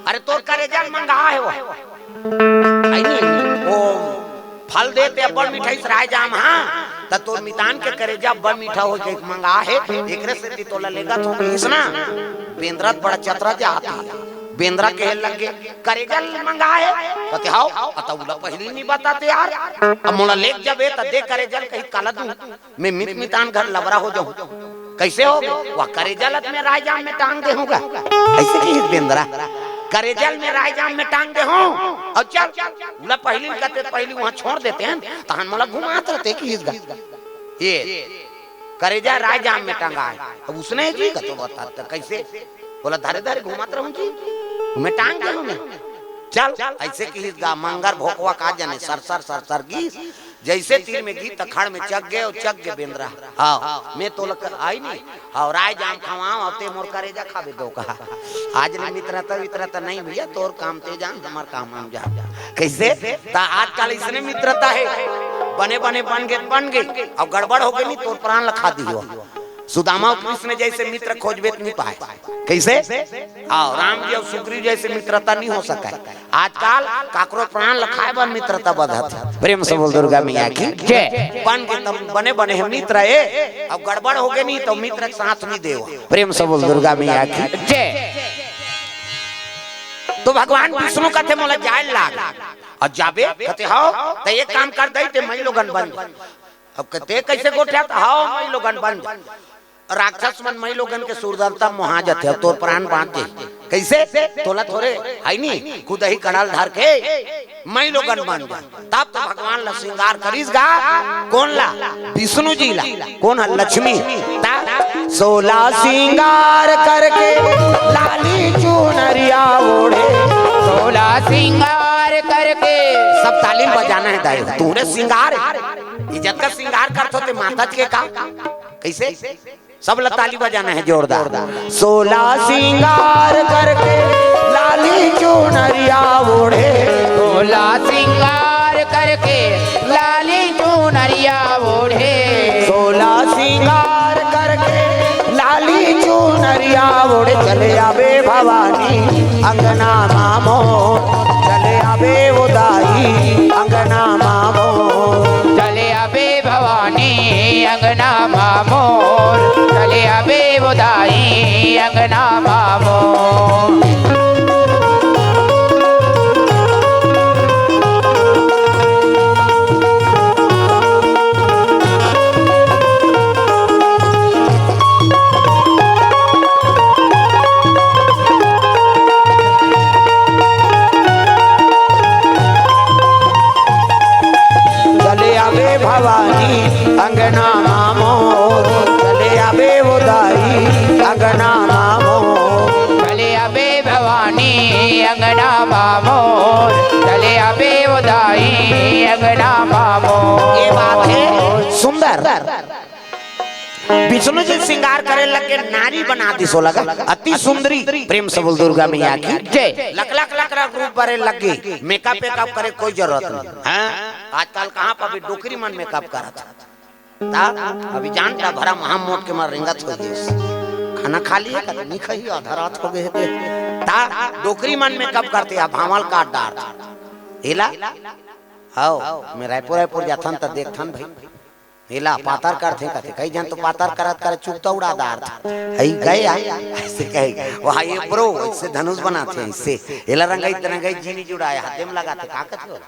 अरे तोर करेजा मंगा है वो आई नहीं ओ फल देते बड़ मिठाई राय जाम हाँ त तोर मितान के करेजा बड़ मीठा हो के मंगा है एकरे से तोला लेगा तो इसना बेंद्रा बड़ा चतरा जाता बेंद्रा के लगे करेजा मंगा है कहते हां अतउला पहली नहीं बताते यार अब मोला लेक जबे त दे करेजा कहीं काला दूं मैं मितान घर लवरा हो जाऊं कैसे हो वह करेजल में रायजाम में टांग दे होगा ऐसे की बेंद्रा करेजल में रायजाम में टांग दे हो और चल बोला पहली कहते पहली वहां छोड़ देते हैं तहन मोला घुमाते रहते कि इसका ये करेजा रायजाम में टांगा है अब उसने जी का तो बता कैसे बोला धारे धारे घुमाते रहूं जी मैं टांग दे हूं चल ऐसे की इसका मंगर भोकवा का जाने सर की जैसे तीर में गीत अखाड़ में चक गए और चक गए बेंद्रा हाँ मैं तो लग आई नहीं और राय जाम खवाओ और ते मोर करेजा खावे दो कहा आज ने मित्रता नहीं भैया तोर काम ते जान हमार काम हम जा कैसे ता आजकल इसने मित्रता है बन गए और गड़बड़ हो गई नहीं तोर प्राण लखा दियो सुदामा और कृष्ण जैसे मित्र खोजबे नहीं पाए कैसे आओ राम जी और सुग्रीव जैसे मित्रता नहीं हो सका आजकल काकरो प्राण लखाए बन मित्रता बधत प्रेम से बोल दुर्गा मैया की जय बन के तब बने हम मित्र है अब गड़बड़ हो गए नहीं तो मित्र के साथ नहीं देव प्रेम से बोल दुर्गा मैया की जय। तो भगवान विष्णु कहते मोला जाए लाग और जाबे कहते हां तो एक काम कर दई ते मैं लोगन बन अब कहते कैसे गोठा हां मैं लोगन बन राक्षस मन मई लोगन के सुरदरता मोहा जाते अब तोर प्राण बांधते कैसे तोला थोड़े आई नहीं खुद ही कड़ाल धार के मई लोगन बन जा तब तो भगवान ला श्रृंगार करीस गा कौन ला विष्णु जी ला कौन है लक्ष्मी ता 16 श्रृंगार करके लाली चुनरिया ओढ़े 16 श्रृंगार करके सब तालीम बजाना है दाई तूने श्रृंगार इज्जत का श्रृंगार करते माता के का कैसे सब ताली बजाना है जोरदार 16 श्रृंगार करके लाली चुनरिया ओढ़े 16 श्रृंगार करके लाली चुनरिया ओढ़े 16 श्रृंगार करके लाली चुनरिया ओढ़े चले आवे भवानी अंगना मामो चले आवे उदाई अंगना मामो चले आवे भवानी अंगना मामोर चले आवे उदाई अंगना मामोर भवानी अंगना मामोर चले आवे उदाई अंगना मामोर चले आवे भवानी अंगना मामोर चले आवे उदाई अंगना मामोर। ये बात है सुंदर विष्णु जी श्रृंगार करे लगे नारी बना दी सो लगा अति सुंदरी प्रेम से बोल दुर्गा मैया की जय लक रूप बरे लगे मेकअप करे कोई जरूरत नहीं है आजकल कहाँ पर भी डोकरी मन मेकअप करा था अभी जानता भरा महामोट के मार रिंगत हो दिस खाना खा लिया नहीं खाई आधा रात हो गए थे ता डोकरी मन में कब करते आ भावल काट डार एला आओ मैं रायपुर जाथन त देखथन भाई एला पातार करथे कहते कई जन तो पातार करत करे चुकता उड़ा दार आई गए ऐसे कहे वहां ये ब्रो इससे धनुष बनाते हैं इससे एला रंगाई जीनी जुड़ाया हाथे में लगाते का कहते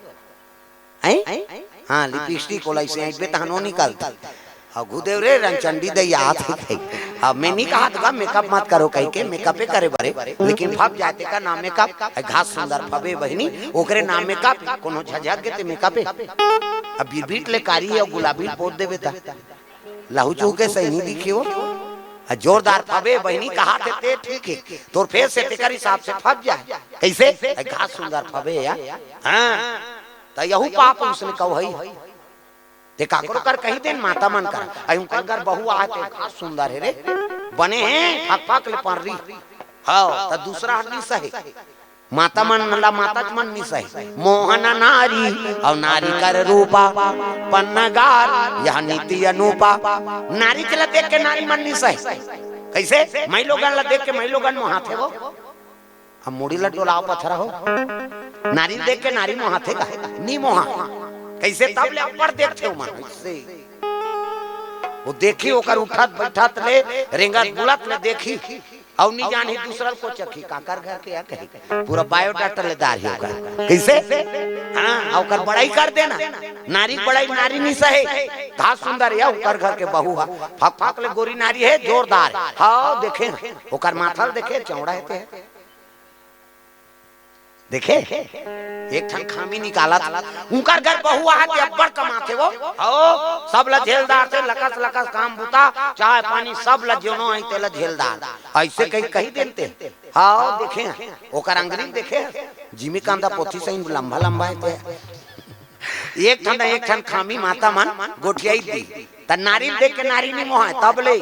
हैं हां लिपस्टिक कोला इसे ऐसे तहनो निकालता अब गुदेव रे रंगचंडी दैया हाथ अब मैं नहीं कहा था मेकअप मत करो कहीं के मेकअप करे बरे लेकिन फब जाते का नाम मेकअप घास सुंदर फबे बहनी ओकरे नाम मेकअप कोनो झझक के ते मेकअप अब बीट ले कारी है और गुलाबी पोत देवे ता लहू चू के सही नहीं दिखी वो जोरदार फबे बहनी कहा थे ठीक है तोर फेस से तेकर हिसाब से फब जाए कैसे घास सुंदर फबे या हां त यहू पाप उसने कहई ते काकरो कर कही देन माता मन कर आई उनकर घर बहू आते खास सुंदर है रे बने हैं फक फक ले पर री हां त दूसरा हड्डी सही माता मन नला माता मन नि सही मोहन नारी और नारी कर रूपा पन्नगार यह नीति अनुपा नारी चला देख के नारी मन नि सही कैसे मैं लोगन ला देख के मैं लोगन मोहाथे वो हम मुड़ी ला डोलाव पथरा हो नारी देख के नारी मोहाथे का नी मोहा कैसे तब ले ऊपर देखते हो मन से वो देखी ओकर उठत बैठत ले रेंगत बुलत ले देखी और नहीं जानी दूसरा को चखी काकर घर के या कही पूरा बायोडाटा ले दार ही होगा कैसे हां ओकर बड़ाई कर देना नारी बड़ाई नारी नहीं सहे घास सुंदर है ओकर घर के बहू है फक फक ले गोरी नारी है जोरदार हां देखे ओकर माथल देखे चौड़ा है देखे एक ठन खामी निकाला उनकर घर बहुआ है के अब्बड़ कमाते वो ओ सब ला झेलदार से लकस लकस काम बुता चाय पानी सब ला जोनो आई ते ला झेलदार ऐसे कही देते हां देखे ओकर अंगरी देखे जिमी कांदा पोथी सही लंबा लंबा है एक ठन खामी माता मन गोठियाई दी त नारी देख के नारी नहीं मोह तब ले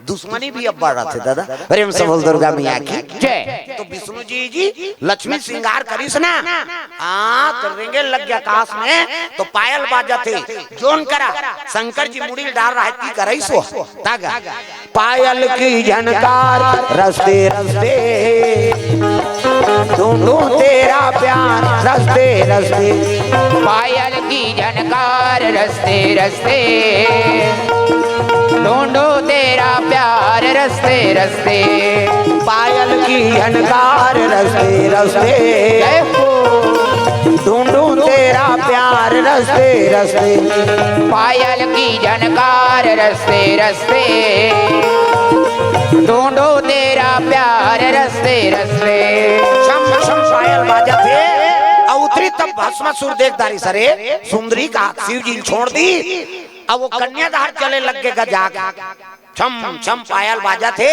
दुश्मनी भी अब बढ़ रहा थे दादा प्रेम से बोल दुर्गा मैया की जय तो विष्णु जी लक्ष्मी श्रृंगार करीस ना तो रेंगे लग गया आकाश में तो पायल बाजा थे जोन करा शंकर जी मुड़ी डाल रहा है की करई सो तागा पायल की झनकार रस्ते रस्ते ढूंढूं तेरा प्यार रस्ते रस्ते पायल की झनकार रस्ते रस्ते ढूंढो तेरा प्यार रस्ते रस्ते पायल की झनकार रस्ते रस्ते ढूंढूं तेरा प्यार रस्ते रस्ते पायल की झनकार रस्ते रस्ते ढूंढो तेरा प्यार रस्ते रस्ते शम शम पायल बाजा थे उतरी तब भस्मासुर देखदारी सरे सुंदरी का शिव जी छोड़ दी अब वो कन्यादार चले लग के गजाक छम छम पायल बाजा थे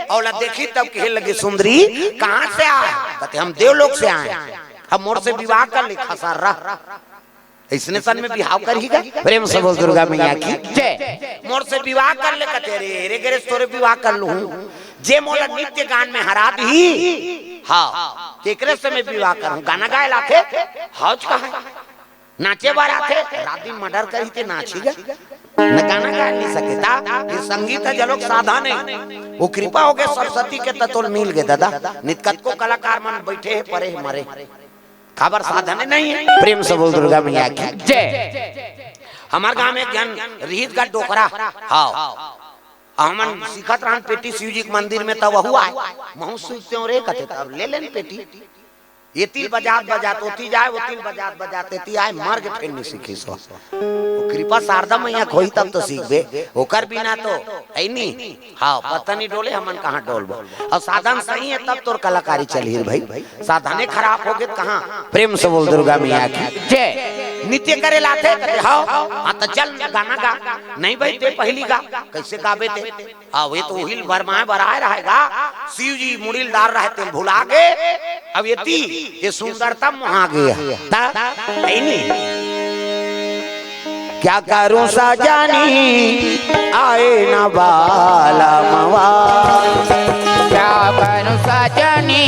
और देखी तब कहे लगे सुंदरी कहां से आए कहते हम देवलोक से आए हम मोर से विवाह कर ले खसारा इसने सन में बिहाव करेगा प्रेम से बोल दुर्गा मैया की जय मोर से विवाह कर ले कहते रे रे तोरे विवाह कर लूं जे मोला नित्य गान में हरा दी हां केकरे से मैं विवाह करूं गाना गाए लाथे हौज का है नाचे बार आथे रात दिन मर्डर करी थे नाचीगा न गाना गा नहीं सके ता ये संगीत है जलोक साधन है वो कृपा हो गए सरस्वती के तत्व मिल गए दादा नित्कत को कलाकार मन बैठे है परे मरे खबर साधन नहीं है प्रेम से बोल दुर्गा मैया की जय हमार गांव में ज्ञान रीत का डोकरा हां हमन सिखत रहन पेटी शिव जी के मंदिर में तब हुआ महू सुनते रे कहते तब ले लेन पेटी ये तिल बजात बजात होती जाए वो तिल बजात बजाते ती आए मर के फिर नहीं सीखी सो कृपा शारदा मैया खोई तब तो सीख बे ओकर बिना तो है नहीं हां पता नहीं डोले हमन कहां डोलबो और साधन सही है तब तोर कलाकारी चली भाई साधने खराब हो गए कहां प्रेम से बोल दुर्गा मैया की जय नित्य करे लाथे हां हां तो चल गाना गा नहीं भाई ते पहली गा कैसे गाबे ते हां वे तो हिल भरमाए बराए रहेगा शिव जी मुड़ील डाल रहे थे भुला गए अब ये सुंदरता वहां गया ता नहीं क्या करूं सजानी आए न बाला मवा क्या करूं सजानी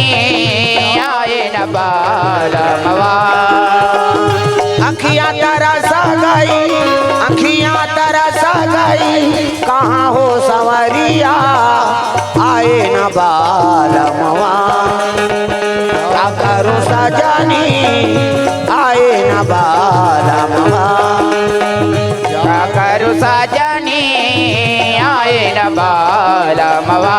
आए न बाला मवा अखियां तरस गई अखियां तरस गई कहाँ हो सवरिया आए क्या करो सजनी आए न बालमवा, क्या करो सजनी आए न बालमवा।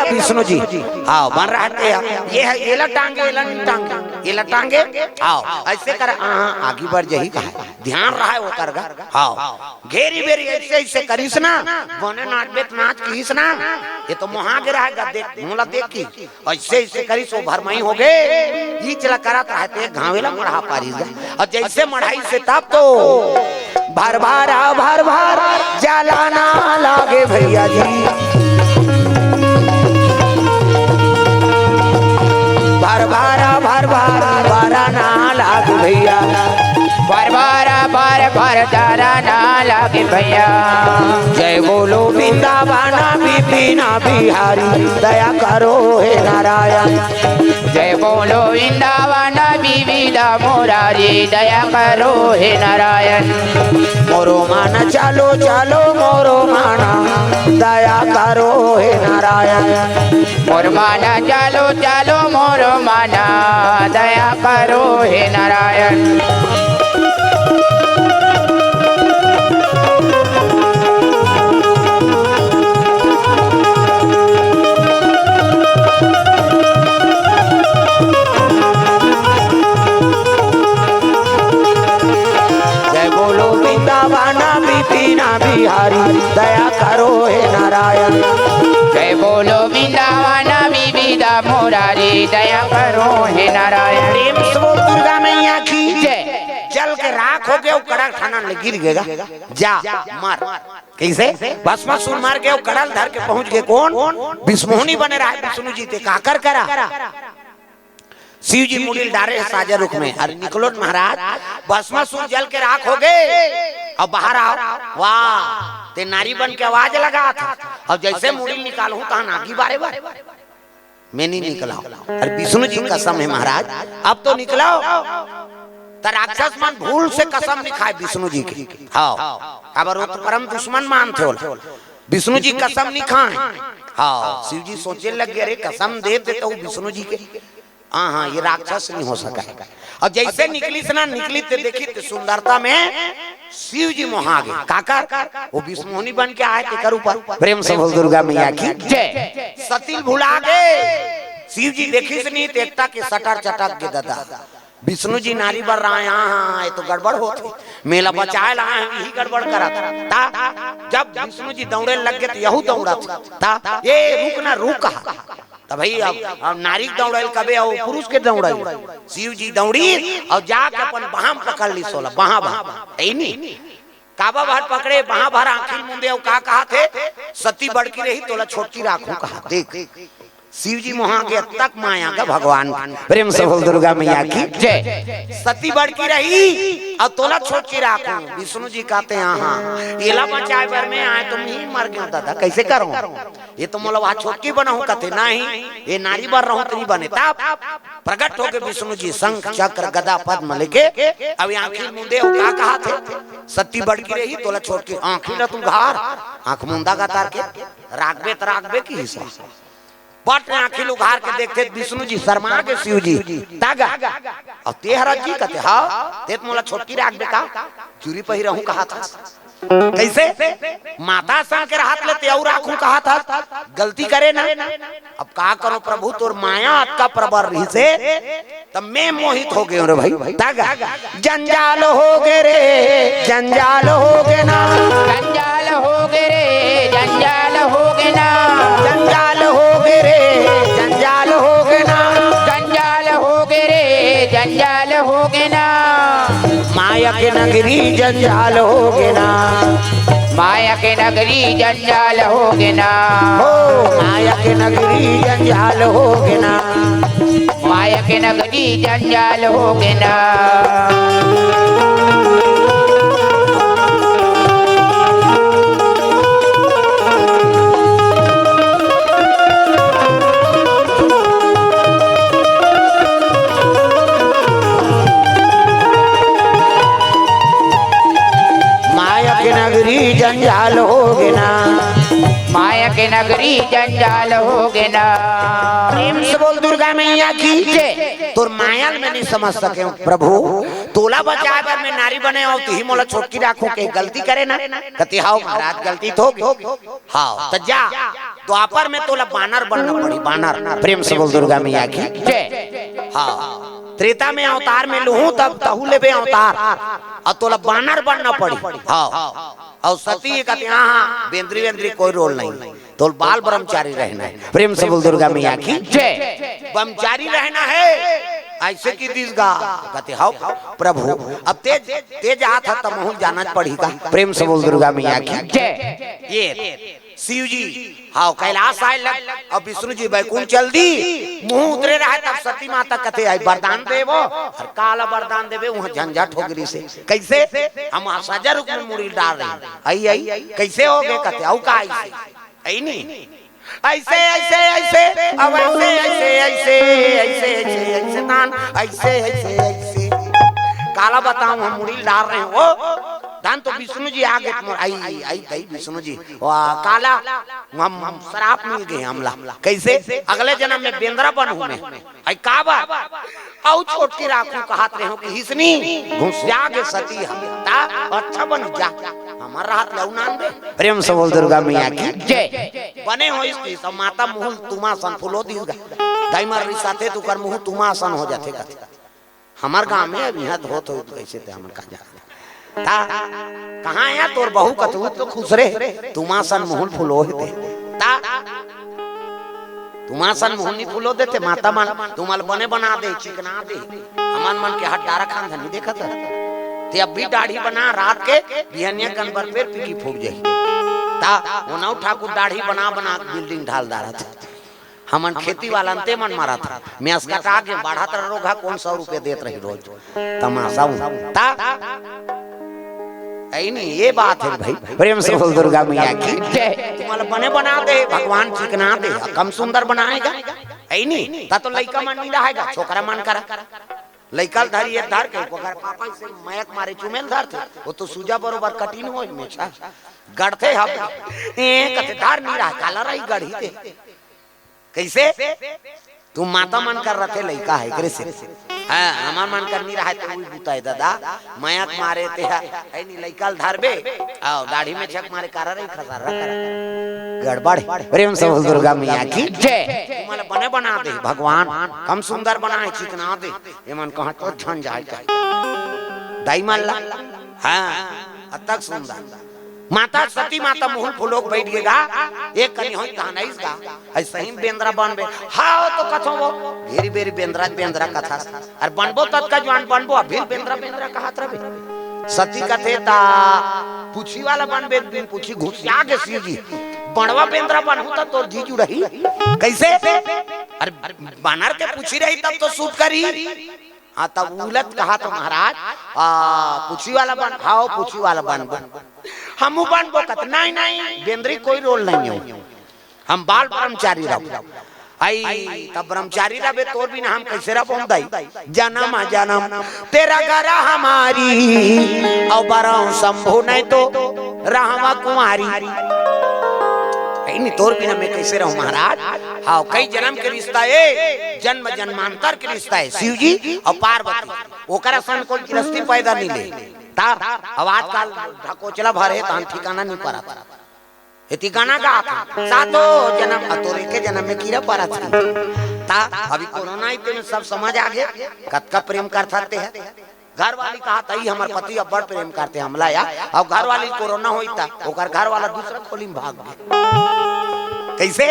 विष्णु जी आओ बन रहा है ये है ये लटांगे ये लटांगे ये लटांगे आओ ऐसे कर आगे बढ़ जाही कहा ध्यान रहा है वो करगा आओ घेरी बेरी ऐसे ऐसे करिस ना बने नाच नाच किस ना ये तो मोहा गिरा है गद्दे मोला देख की ऐसे ऐसे करिस वो भरमई हो गए ये चला करत रहते घावेला मढ़ा पारिस और जैसे मढ़ाई से तब तो भर भार जलाना लागे भैया जी भर बारा ना लागे भैया बार तारा ना लागे भैया। जय बोलो वृंदावन विपिना बिहारी दया करो हे नारायण। जय बोलो वृंदावन विविधा मुरारी दया करो हे नारायण। मोरो माना चलो चलो मोरो माना दया करो हे नारायण। मोर माना चलो चलो मोर माना दया करो हे नारायण। जय बोलो वृंदावन विपिना बिहारी दया करो हे नारायण। जय बोलो वृंदावन विविधा मुरारी दया करो हे नारायण। प्रेम से बोल दुर्गा मैया की जय। जल के राख हो गए कड़ा खाना गिर गएगा जा मार कैसे भस्मासुर मार गए कड़ल धर के पहुंच गए कौन विष्णुनी बने रहा विष्णु जी ते काकर करा शिव जी मुड़िल डारे साजा रुख में अरे निकलो महाराज भस्मासुर जल के राख हो गए अब बाहर आओ वाह ते नारी बन के आवाज लगा था अब जैसे मुड़िल निकालूं कहा नागी बारे बारे मैं नहीं निकला अरे विष्णु जी कसम है महाराज अब तो निकला राक्षस मन भूल से कसम नहीं खाए विष्णु जी की हाँ अब वो तो परम दुश्मन मानते हो विष्णु जी कसम नहीं खाए हाँ शिव जी सोचे लग गए अरे कसम देते तो विष्णु जी के हाँ ये राक्षस नहीं हो सका अब जैसे निकली से ना निकली तो देखी तो सुंदरता में शिव जी मोहा गए काकर वो विष्णुनी बन के आए तेकर ऊपर प्रेम से बोल दुर्गा मैया की जय। सती भुला गए शिव जी देखी से नहीं देखता कि सटर चटक के दादा विष्णु जी नारी बर रहा है ये तो गड़बड़ होती मेला बचाए ला यही गड़बड़ करा था जब विष्णु जी दौड़े लग गए तो यहू दौड़ा था ये रुक ना रुक कहा तो भाई अब नारी दौड़ल कबे और पुरुष के दौड़ल शिव जी दौड़ी और जाके अपन बाहम पकड़ ली सोला बाहा नहीं काबा भाट पकड़े बाहा भर आखिर मुंदे और कहा थे सती बड़की रही तोला छोटकी राखू कहा देख शिव जी वहां के तक माया का भगवान प्रेम से बोल दुर्गा मैया की जय। सती बड़की रही और तोला छोटकी राखू विष्णु जी कहते हैं एला बचाए बर में आए तुम ही मर गए दादा कैसे करूं ये तो मोला वहां छोटकी बनाऊं कहते नहीं ये नारी बर रहूं तो नहीं बने तब प्रकट हो के विष्णु जी शंख चक्र गदा पद्म लेके अब आंखी मुंदे क्या कहा थे सती बड़की रही तोला छोटकी आंखी ना तुम घर आंख मुंदा का तार के रागबे की हिस्सा पट आखिल उघार के देखते विष्णु जी शर्मा के शिव जी तागा और तेहरा जी कहते हाँ ते मोला छोटकी राख दे का चूरी पहिर रहूं कहा था कैसे माता सन के हाथ लेते और राखूं कहा था गलती करे ना अब का करो प्रभु तोर माया का प्रबर रही से तब मैं मोहित हो गए रे भाई तागा जंजाल हो गए रे जंजाल हो गए ना जंजाल हो गए रे जंजाल हो गए ना जंजाल हो गए रे जंजाल हो गए ना जंजाल हो गए रे जंजाल हो गए ना माया के नगरी जंजाल होगे ना, माया के नगरी जंजाल होगे ना, हो माया के नगरी जंजाल होगे ना, माया के नगरी जंजाल होगे ना। नगरी जंजाल होगे ना, माया के नगरी जंजाल होगे ना। प्रेम से बोल दुर्गा मैया की जय। तोर मायल में नहीं समझ सके प्रभु, तोला बचा कर मैं नारी बने हो तू ही मोला छोटकी राखू के गलती करे ना, कति हाउ महाराज गलती तो हाँ तो जा द्वापर में तोला बानर बनना पड़ी, बानर। प्रेम से बोल दुर्गा मैया की जय। हाँ त्रेता में अवतार में लूहू तब तहु लेबे अवतार और तोला बानर बनना पड़ी। हाँ और सती कहते हाँ बेंद्री वेंद्री कोई रोल नहीं, तो बाल ब्रह्मचारी रहना है। प्रेम से बोल दुर्गा मैया की जय। ब्रह्मचारी रहना है ऐसे की दिसगा कहते हाउ प्रभु अब तेज तेज हाथ है तब मुँह जाना पड़ेगा। प्रेम से बोल दुर्गा मैया की जय। ये शिव जी हाँ कैलाश आए लग अब विष्णु जी बैकुंठ चल दी, मुंह उतरे रहा तब सती माता कहते आई वरदान देवो और काला वरदान देवे वहाँ झंझट हो गई से कैसे हम 1000 रुपये में मुड़ी डाल रहे आई आई कैसे हो गए कहते आओ का ऐसे नहीं ऐसे ऐसे ऐसे अब ऐसे ऐसे ऐसे ऐसे ऐसे ऐसे दान ऐसे ऐसे ऐसे काला बताऊं हम मुड़ी डाल रहे हो दान तो विष्णु जी आगे आई आई आई विष्णु जी वाह काला हम शराब मिल गए हमला कैसे अगले जन्म में बेंद्रा बनूं मैं आई काबा औ छोटकी राखू कहत रहे हो कि हिसनी घुस जागे सती ता अच्छा बन जा हमारा हाथ लौनान दे। प्रेम से बोल दुर्गा मैया की जय। बने हो इसकी सब माता मुंह तुमा सन फुलो दिउगा दाइमर रिसाते तू कर मुंह तुमा सन हो जाते का हमार गांव में अब यहां होत हो कैसे ते हमर का जा कहाँ है तोर बहू कतू तो खुश रे तुमासन मोहन फुलो दे ता तुमासन मोहन नहीं फुलो देते माता मन तुमल बने बना दे चिकना दे हमान मन के हाथ डारा खान धनी देखा था ते अब भी दाढ़ी बना रात के बिहनिया कनबर पे पीकी फूक जाई ता ओनौ ठाकुर दाढ़ी बना बना बिल्डिंग ढाल दारा था हमन खेती वाला अंते मन मारा था मैं उसका काट के बढ़ा तर रोगा कौन 100 रुपए देत रही रोज तमाशा ता नहीं ये बात है भाई। प्रेम से बोल दुर्गा मैया की जय। तुम्हारा बने बना दे भगवान चिकना दे कम सुंदर बनाएगा ऐ नहीं ता तो लइका मन नहीं रहेगा छोकरा मन करा लइका धरी एक धर के ओकर पापा से मयक मारे चुमेल धर थे वो तो सूजा बरोबर कठिन होय में छा गड़थे हम ए कते धार नहीं रहा काला रही गढ़ी दे कैसे तुम माता मन कर रखे लइका है करे से हां हमार मन कर नहीं रहा तो वही बुताई दादा मयक मारे ते है नहीं लइका धरबे आओ दाढ़ी में छक मारे कारा रही खसार गड़बड़। प्रेम से बोल दुर्गा मैया की जय। तुम्हारे बने बना दे भगवान कम सुंदर बनाए चिकना दे ये मन कहां तो झन जाए का दाई मान ला हां अतक सुंदर माता सती माता मोहन फुलोक बैठ गेगा एक कनी होई कहानाइस गा ऐसे ही बेंद्रा बनबे हां तो कथो वो घेरी बेरी बेंद्रा बेंद्रा कथा और बनबो तत का जवान बनबो फिर बेंद्रा बेंद्रा कहत रहे सती कथे ता पूछी वाला बनबे बिन पूछी घुसिया के सीधी बनवा बेंद्रा बनहु त तोर जीजू रही कैसे अरे बानर के पूछी रही तब तो सूट करी हाँ तब उलट कहा तो महाराज पूछी वाला बन हाओ पूछी वाला बन हम बनबो कत नहीं नहीं बेंद्री कोई रोल नहीं है हम बाल ब्रह्मचारी रहो आई तब ब्रह्मचारी रहे तोर भी ना हम कैसे रहो दाई जन्म जन्म तेरा गरा हमारी और बराऊ शंभु नहीं तो रहवा कुमारी नहीं तोर बिना मैं कैसे रहूं महाराज। हाँ कई जन्म के रिश्ता है जन्म जन्मांतर के रिश्ता है शिव जी और पार्वती ओकरा सन कोई गृहस्थी पैदा नहीं ले ता आवाज काल ढकोचला भरे तान ठिकाना नहीं पड़ा ये ठिकाना का सातो जन्म तोरे के जन्म में कीड़ा पड़ा था ता अभी कोरोना ही तेरे सब समझ आ गया कतका प्रेम कर सकते हैं घर वाली कहा था हमारे पति अब बड़ प्रेम करते हमला या अब घर वाली कोरोना हुई था ओकर घर वाला दूसरा खोली में भाग गया कैसे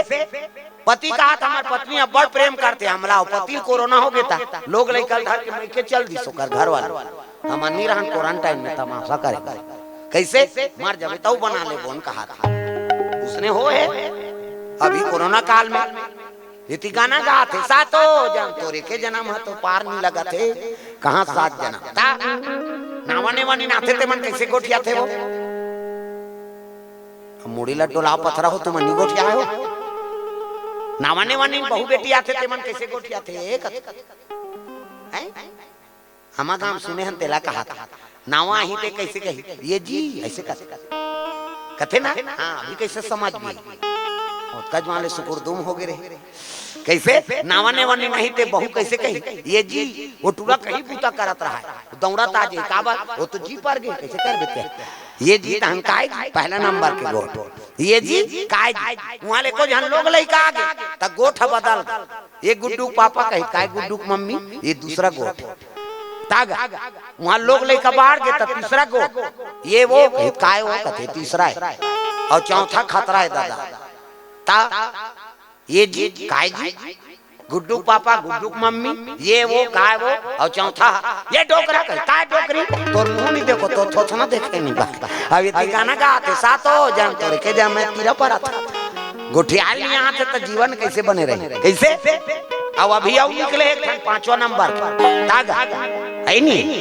पति कहा था हमारे पत्नी अब बड़ प्रेम करते हमला पति कोरोना हो गया था लोग लेकर घर के लेके चल दी सोकर घर वाले हम नहीं रहन क्वारंटाइन में तमाशा करे कैसे मर जावे तो बना ले बोन कहा था उसने हो है अभी कोरोना काल में इति गाना गा थे सातो जन तोरे के जन्म है तो पार नहीं लगा थे कहां 7 जन्म ता नावने वानी नाथे ते मन कैसे गोठिया थे वो मुड़ी लड्डोला पथरा हो तुम नहीं गोठिया हो नावने वानी बहु बेटी आथे ते मन कैसे गोठिया थे हमा गांव सुने हन तेला कहा था नावा ही ते कैसे कही ये जी ऐसे कथे ना हां अभी कैसे समझ गई कज वाले सुकुरदुम हो गए कैसे नावने वाने नहीं ते बहु कैसे कही ये जी वो टूरा कहीं पूता करत रहा है दौड़त आज काबर वो तो जी पर गए कैसे कर देते ये जी तहन काय पहला नंबर के गोठ ये जी काय वाले को जन लोग लइका आगे त गोठ बदल ये गुड्डू पापा कही काय गुड्डू मम्मी ये दूसरा गोठ ताग वहां लोग लइका बाहर गए त तीसरा गोठ ये वो काय वो कथे तीसरा है और चौथा खतरा है दादा ता ये जी काय जी गुड्डू पापा गुड्डू मम्मी ये वो काय वो और चौथा ये डोकरा काय डोकरी तोर मुंह नहीं देखो तो थोथना देखे नहीं बा अब ये गाना गाते सातो जन तोरे के जब मैं तीरा पर था गुठियाल यहां थे तो जीवन कैसे बने रहे कैसे अब अभी आओ निकले 5वां नंबर ताग आई नहीं